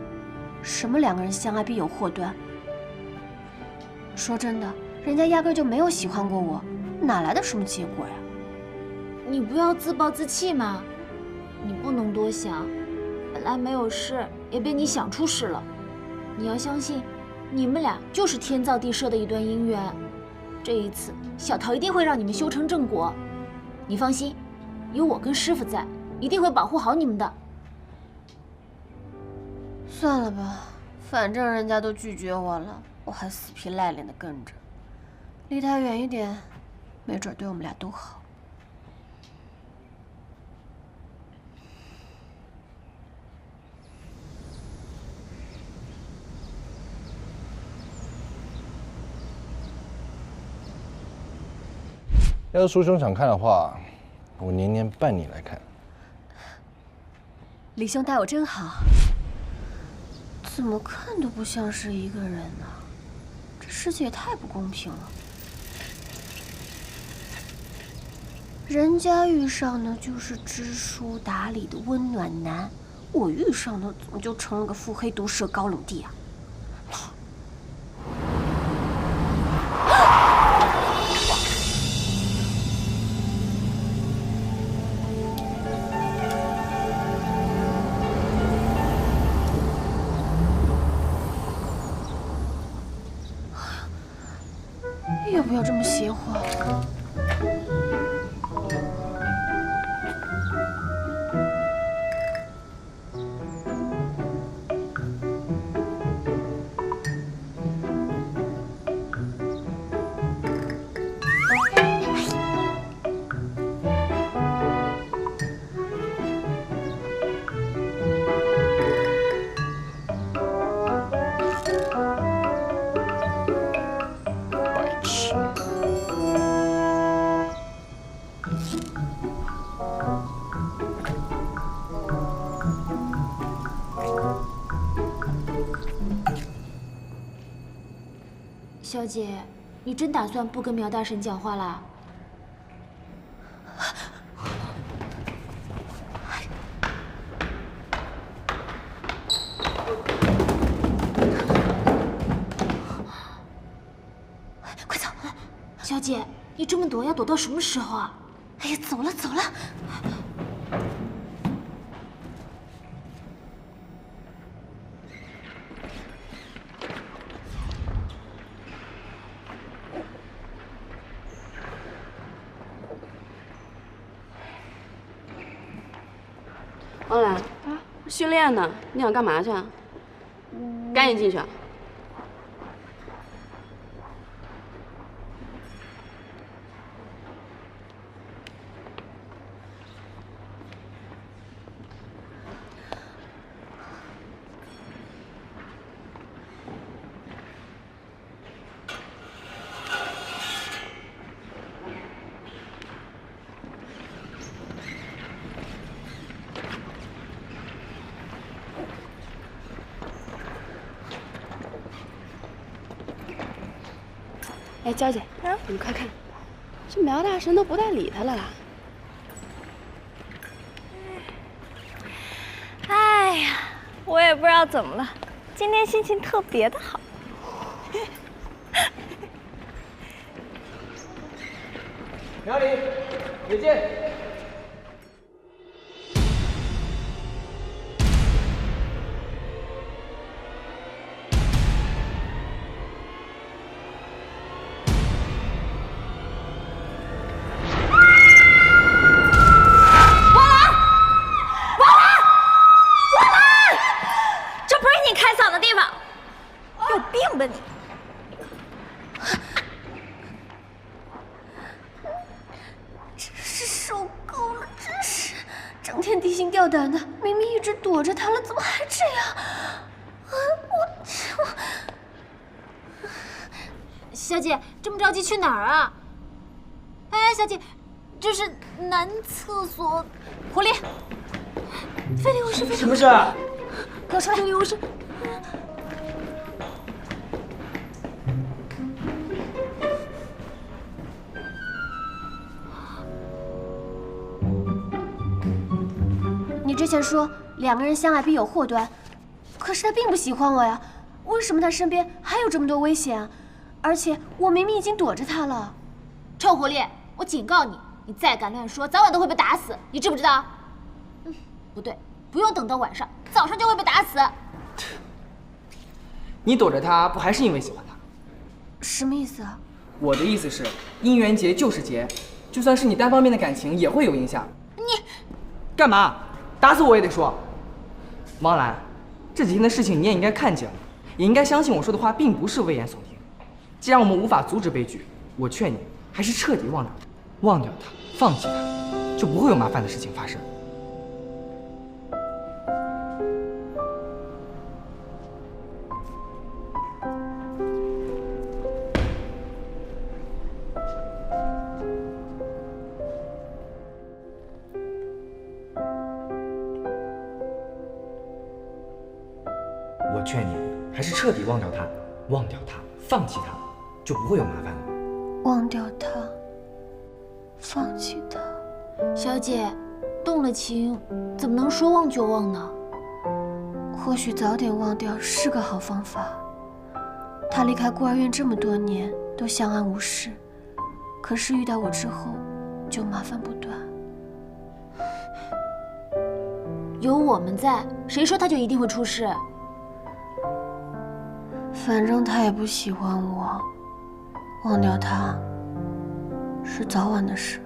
Speaker 5: 什么两个人相爱必有祸端？说真的，人家压根就没有喜欢过我，哪来的什么结果呀？
Speaker 8: 你不要自暴自弃嘛，你不能多想，本来没有事，也被你想出事了。你要相信，你们俩就是天造地设的一段姻缘。这一次，小桃一定会让你们修成正果。你放心，有我跟师傅在，一定会保护好你们的。
Speaker 5: 算了吧，反正人家都拒绝我了，我还死皮赖脸的跟着，离他远一点，没准对我们俩都好。
Speaker 2: 要是叔兄想看的话，我年年伴你来看。
Speaker 5: 李兄待我真好，怎么看都不像是一个人呢？这世界也太不公平了。人家遇上的就是知书达理的温暖男，我遇上的怎么就成了个腹黑毒舌高冷弟啊？要不要这么邪乎啊？
Speaker 8: 小姐，你真打算不跟苗大神讲话啦？
Speaker 5: 快走！
Speaker 8: 小姐，你这么躲要躲到什么时候啊？
Speaker 5: 哎呀，走了走了。
Speaker 7: 王兰啊，训练呢，你想干嘛去啊？赶紧进去啊！哎，娇姐，你快看，这苗大神都不带理他了啦。
Speaker 6: 哎呀，我也不知道怎么了，今天心情特别的好。
Speaker 11: 苗里，野见。
Speaker 5: 吊胆的，明明一直躲着他了，怎么还这样？
Speaker 8: 小姐，这么着急去哪儿啊？哎，小姐，这是男厕所。狐狸，非礼勿视，非礼勿视。
Speaker 11: 什么事？
Speaker 8: 给我出来！非礼勿视。
Speaker 5: 你之前说两个人相爱必有祸端，可是他并不喜欢我呀，为什么他身边还有这么多危险啊？而且我明明已经躲着他了。
Speaker 8: 臭狐狸，我警告你，你再敢乱说，早晚都会被打死，你知不知道？不对，不用等到晚上，早上就会被打死。
Speaker 11: 你躲着他，不还是因为喜欢他？
Speaker 5: 什么意思啊？
Speaker 11: 我的意思是，姻缘结就是结，就算是你单方面的感情，也会有影响。
Speaker 8: 你
Speaker 11: 干嘛？打死我也得说。汪兰，这几天的事情你也应该看见了，也应该相信我说的话并不是危言耸听。既然我们无法阻止悲剧，我劝你还是彻底忘掉他，忘掉他，放弃他，就不会有麻烦的事情发生。我劝你还是彻底忘掉他，忘掉他，放弃他，就不会有麻烦了。
Speaker 5: 忘掉他，放弃他。
Speaker 8: 小姐，动了情，怎么能说忘就忘呢？
Speaker 5: 或许早点忘掉是个好方法。他离开孤儿院这么多年，都相安无事，可是遇到我之后，就麻烦不断。
Speaker 8: 有我们在，谁说他就一定会出事？
Speaker 5: 反正他也不喜欢我，忘掉他是早晚的事。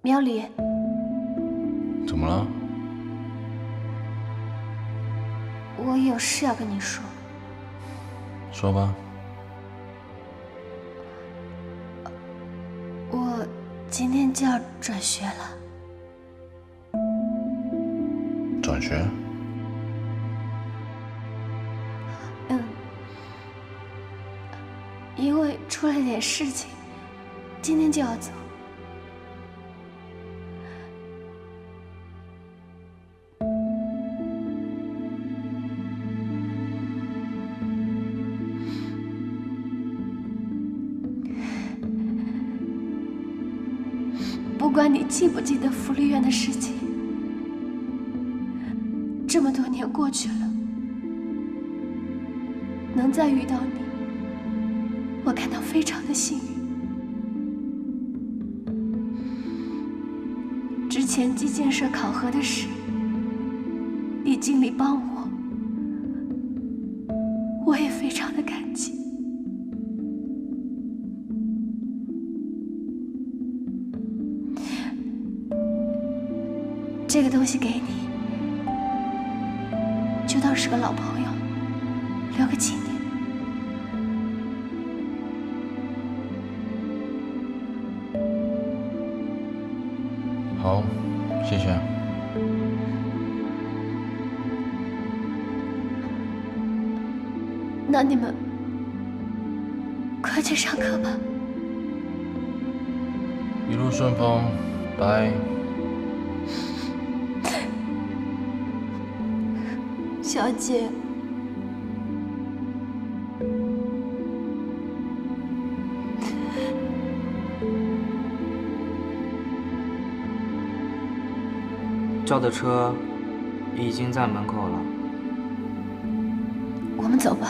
Speaker 5: 苗里，
Speaker 2: 怎么了？
Speaker 5: 我有事要跟你说。
Speaker 2: 说吧。
Speaker 5: 我今天就要转学了。
Speaker 2: 转学？
Speaker 5: 因为出了点事情，今天就要走。不管你记不记得福利院的事情，这么多年过去了，能再遇到你，我感到非常的幸运。之前基建社考核的事，你尽力帮我，我也非常的感激。这个东西给你，就当是个老朋友，留个纪念。
Speaker 2: 好，谢谢。
Speaker 5: 那你们快去上课吧。
Speaker 2: 一路顺风，拜。
Speaker 5: 小姐，
Speaker 11: 叫的车已经在门口了。
Speaker 5: 我们走吧。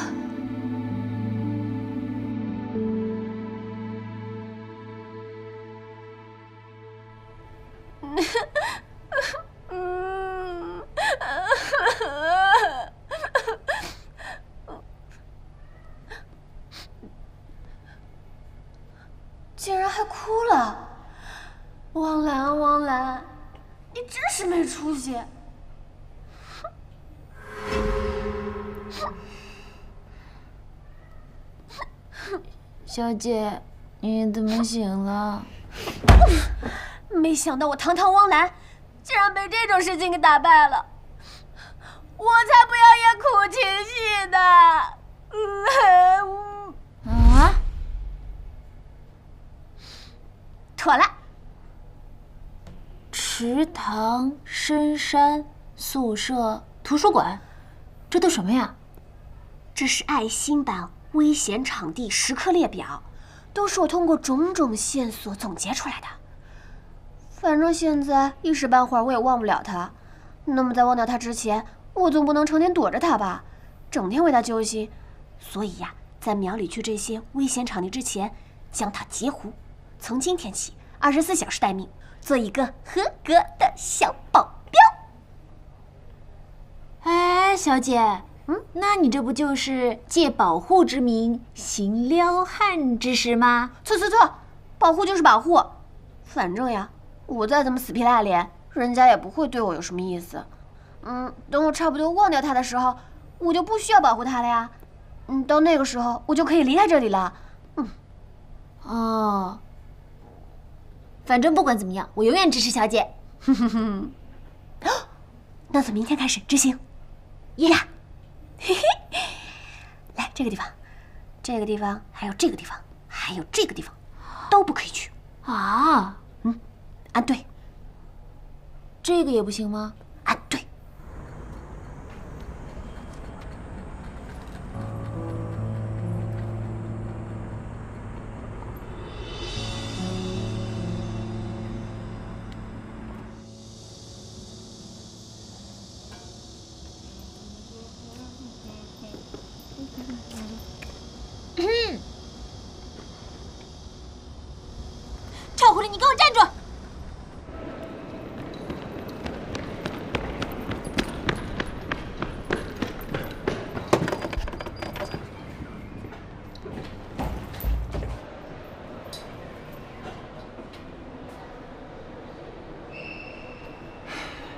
Speaker 5: 竟然还哭了，汪兰，汪兰，你真是没出息！
Speaker 8: 小姐，你怎么醒了？
Speaker 5: 没想到我堂堂汪兰，竟然被这种事情给打败了。我才不要演苦情戏呢！
Speaker 8: 啊？
Speaker 5: 妥了。
Speaker 8: 池塘、深山、宿舍、图书馆，这都什么呀？
Speaker 5: 这是爱心版危险场地时刻列表，都是我通过种种线索总结出来的。反正现在一时半会儿我也忘不了他，那么在忘掉他之前，我总不能成天躲着他吧，整天为他揪心。所以呀，在苗里去这些危险场地之前，将他截胡，从今天起24小时待命，做一个合格的小保镖。
Speaker 8: 哎，小姐，那你这不就是借保护之名行撩汉之实吗？
Speaker 5: 错，保护就是保护。反正呀，我再怎么死皮赖脸，人家也不会对我有什么意思。等我差不多忘掉他的时候，我就不需要保护他了呀。到那个时候，我就可以离开这里了。
Speaker 8: 哦，反正不管怎么样，我永远支持小姐。
Speaker 5: 那从明天开始执行。呀，嘿嘿，来这个地方，这个地方，还有这个地方，还有这个地方，都不可以去。
Speaker 8: 啊？
Speaker 5: 对。
Speaker 8: 这个也不行吗？
Speaker 5: 对。
Speaker 8: 臭狐狸，你给我站住！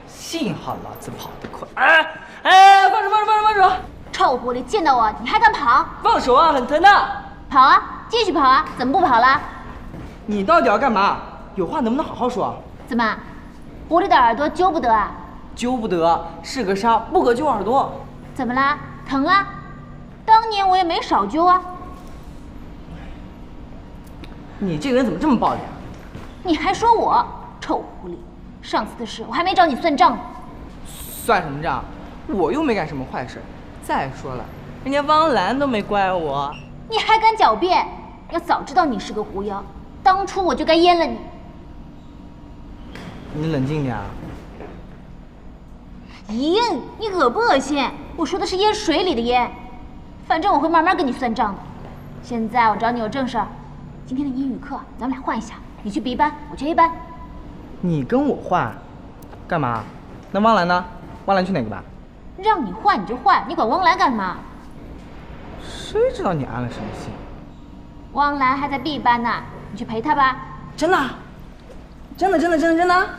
Speaker 11: 幸好老子跑得快。放手！
Speaker 8: 臭狐狸，见到我你还敢跑？
Speaker 11: 放手啊，很疼的。
Speaker 8: 跑啊，继续跑啊！怎么不跑了？
Speaker 11: 你到底要干嘛？有话能不能好好说？
Speaker 8: 怎么，狐狸的耳朵揪不得啊？
Speaker 11: 揪不得，是个痧，不可揪耳朵。
Speaker 8: 怎么啦？疼啦？当年我也没少揪啊。
Speaker 11: 你这个人怎么这么暴力啊？
Speaker 8: 你还说我臭狐狸？上次的事我还没找你算账呢。
Speaker 11: 算什么账？我又没干什么坏事。再说了，人家汪兰都没怪我。
Speaker 8: 你还敢狡辩？要早知道你是个狐妖，当初我就该阉了你。
Speaker 11: 你冷静点啊。
Speaker 8: 咦，你恶不恶心？我说的是淹水里的淹。反正我会慢慢跟你算账的。现在我找你有正事儿，今天的英语课咱们俩换一下，你去 B 班，我去 A 班。
Speaker 11: 你跟我换，干嘛？那汪兰呢？汪兰去哪个班？
Speaker 8: 让你换你就换，你管汪兰干嘛？
Speaker 11: 谁知道你安了什么心？
Speaker 8: 汪兰还在 B 班呢，你去陪她吧。
Speaker 11: 真的？真的？真的？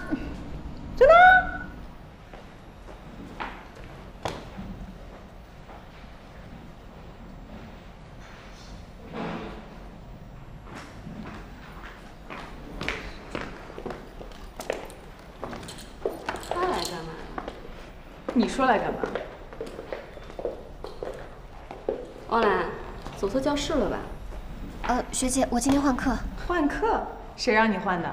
Speaker 7: 他来干嘛？
Speaker 15: 你说来干嘛？
Speaker 7: 汪兰，走错教室了吧？
Speaker 5: 学姐，我今天换课。
Speaker 15: 换课？谁让你换的？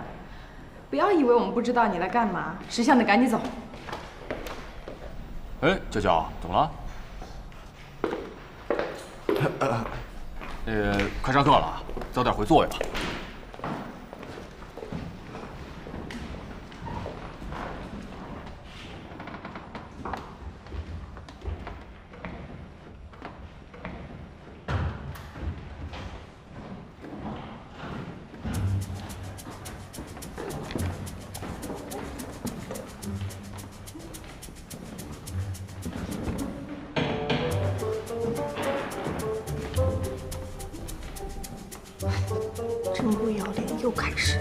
Speaker 15: 不要以为我们不知道你来干嘛，识相的赶紧走。
Speaker 16: 哎，娇娇，怎么了？快上课了，早点回座位吧。
Speaker 6: 真不要脸，又开始。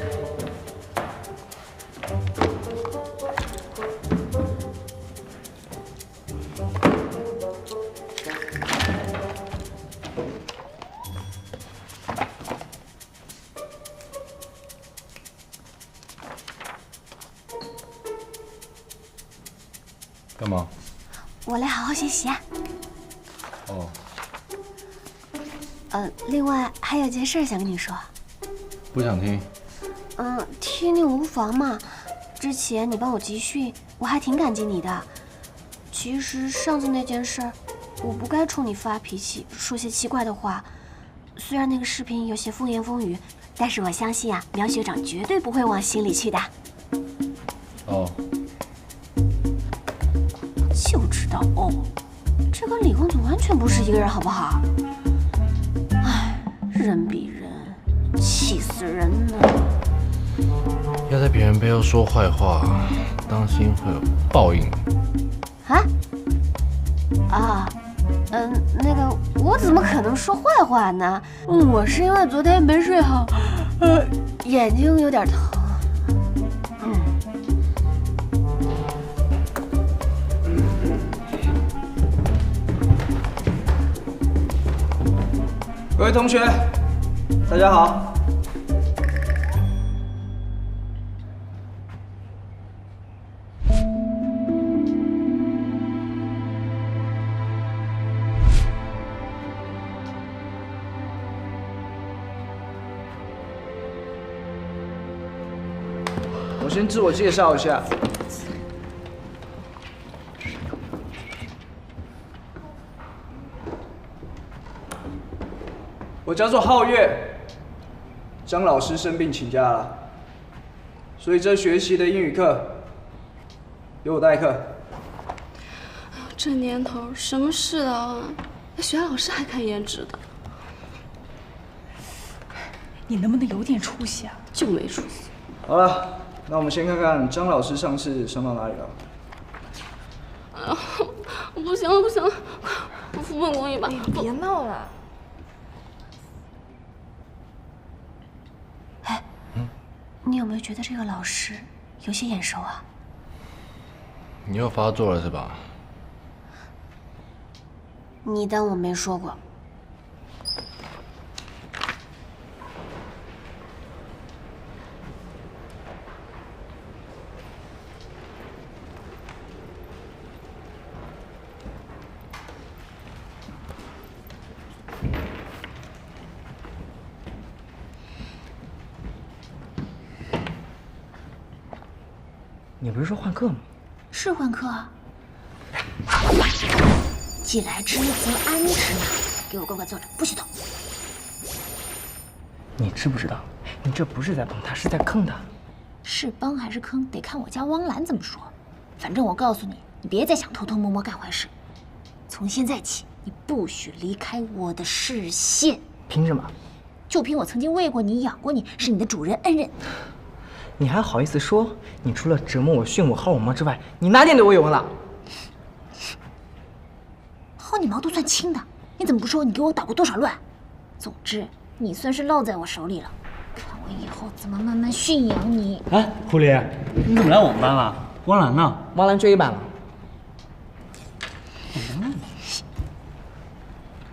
Speaker 2: 干嘛？
Speaker 5: 我来好好学习啊。
Speaker 2: 哦。
Speaker 5: 另外还有件事想跟你说。
Speaker 2: 不想听。
Speaker 5: 听听无妨嘛。之前你帮我集训，我还挺感激你的。其实上次那件事儿，我不该冲你发脾气，说些奇怪的话。虽然那个视频有些风言风语，但是我相信啊，苗学长绝对不会往心里去的。
Speaker 2: 哦。
Speaker 5: 就知道哦，这跟李公子完全不是一个人，好不好？唉，人比人，气死人了。
Speaker 2: 要在别人背后说坏话，当心会有报应。
Speaker 5: 那个，我怎么可能说坏话呢？我是因为昨天没睡好，眼睛有点疼。
Speaker 14: 各位同学，大家好。我先自我介绍一下，我叫做皓月，张老师生病请假了，所以这学期的英语课由我代课。
Speaker 7: 这年头什么事啊？学老师还看颜值的，
Speaker 15: 你能不能有点出息啊？
Speaker 7: 就没出息。
Speaker 14: 好了，那我们先看看张老师上次上到哪里了。
Speaker 7: 不行了，不行了，我扶本工艺吧。
Speaker 6: 别闹了。
Speaker 5: 你有没有觉得这个老师有些眼熟啊？
Speaker 2: 你又发作了是吧？
Speaker 5: 你当我没说过？
Speaker 11: 你不是说换课吗？
Speaker 5: 是换课啊。既来之则安之嘛，给我乖乖坐着，不许动。
Speaker 11: 你知不知道，你这不是在帮他，是在坑他。
Speaker 8: 是帮还是坑，得看我家汪兰怎么说。反正我告诉你，你别再想偷偷摸摸干坏事。从现在起，你不许离开我的视线。
Speaker 11: 凭什么？
Speaker 8: 就凭我曾经喂过你、养过你，是你的主人恩人。
Speaker 11: 你还好意思说？你除了折磨我、训我、薅我毛之外，你哪点对我有恩了？
Speaker 8: 薅你毛都算轻的，你怎么不说你给我捣过多少乱？总之，你算是落在我手里了。看我以后怎么慢慢驯养你。
Speaker 3: 哎，狐狸，你怎么来我们班了？汪兰呢？
Speaker 11: 汪兰追班了。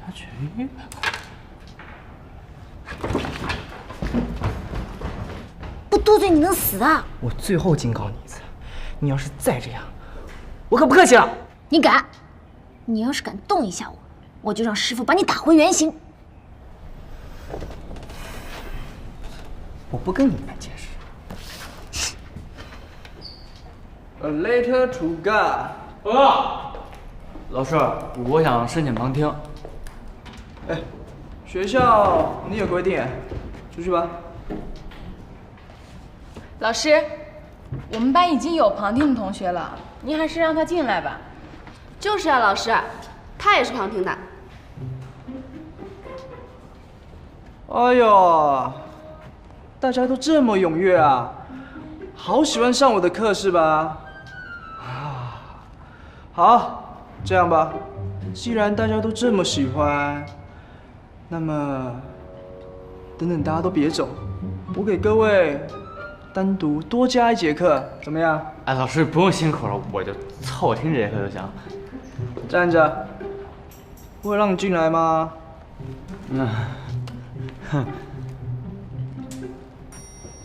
Speaker 3: 他去。
Speaker 8: 不多嘴你能死啊！
Speaker 11: 我最后警告你一次，你要是再这样，我可不客气了。
Speaker 8: 你敢？你要是敢动一下我，我就让师傅把你打回原形。
Speaker 11: 我不跟你们解释。
Speaker 14: A letter to God。
Speaker 3: 老师，我想申请旁听。
Speaker 14: 哎，学校你有规定，出去吧。
Speaker 15: 老师，我们班已经有旁听的同学了，您还是让他进来吧。
Speaker 7: 就是啊，老师，他也是旁听的。
Speaker 14: 哎呦，大家都这么踊跃啊，好喜欢上我的课是吧？啊，好，这样吧，既然大家都这么喜欢，那么等等大家都别走，我给各位单独多加一节课，怎么样？
Speaker 3: 哎，老师不用辛苦了，我就凑合听这节课就行。
Speaker 14: 站着，不会让你进来吗？
Speaker 3: 哼。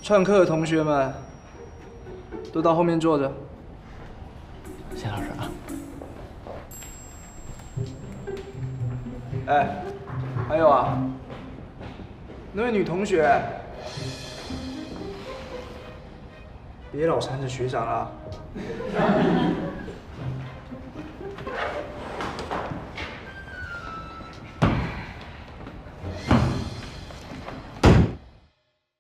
Speaker 14: 串课的同学们都到后面坐着。
Speaker 3: 谢老师啊。
Speaker 14: 哎，还有啊，那位女同学，别老缠着学长了。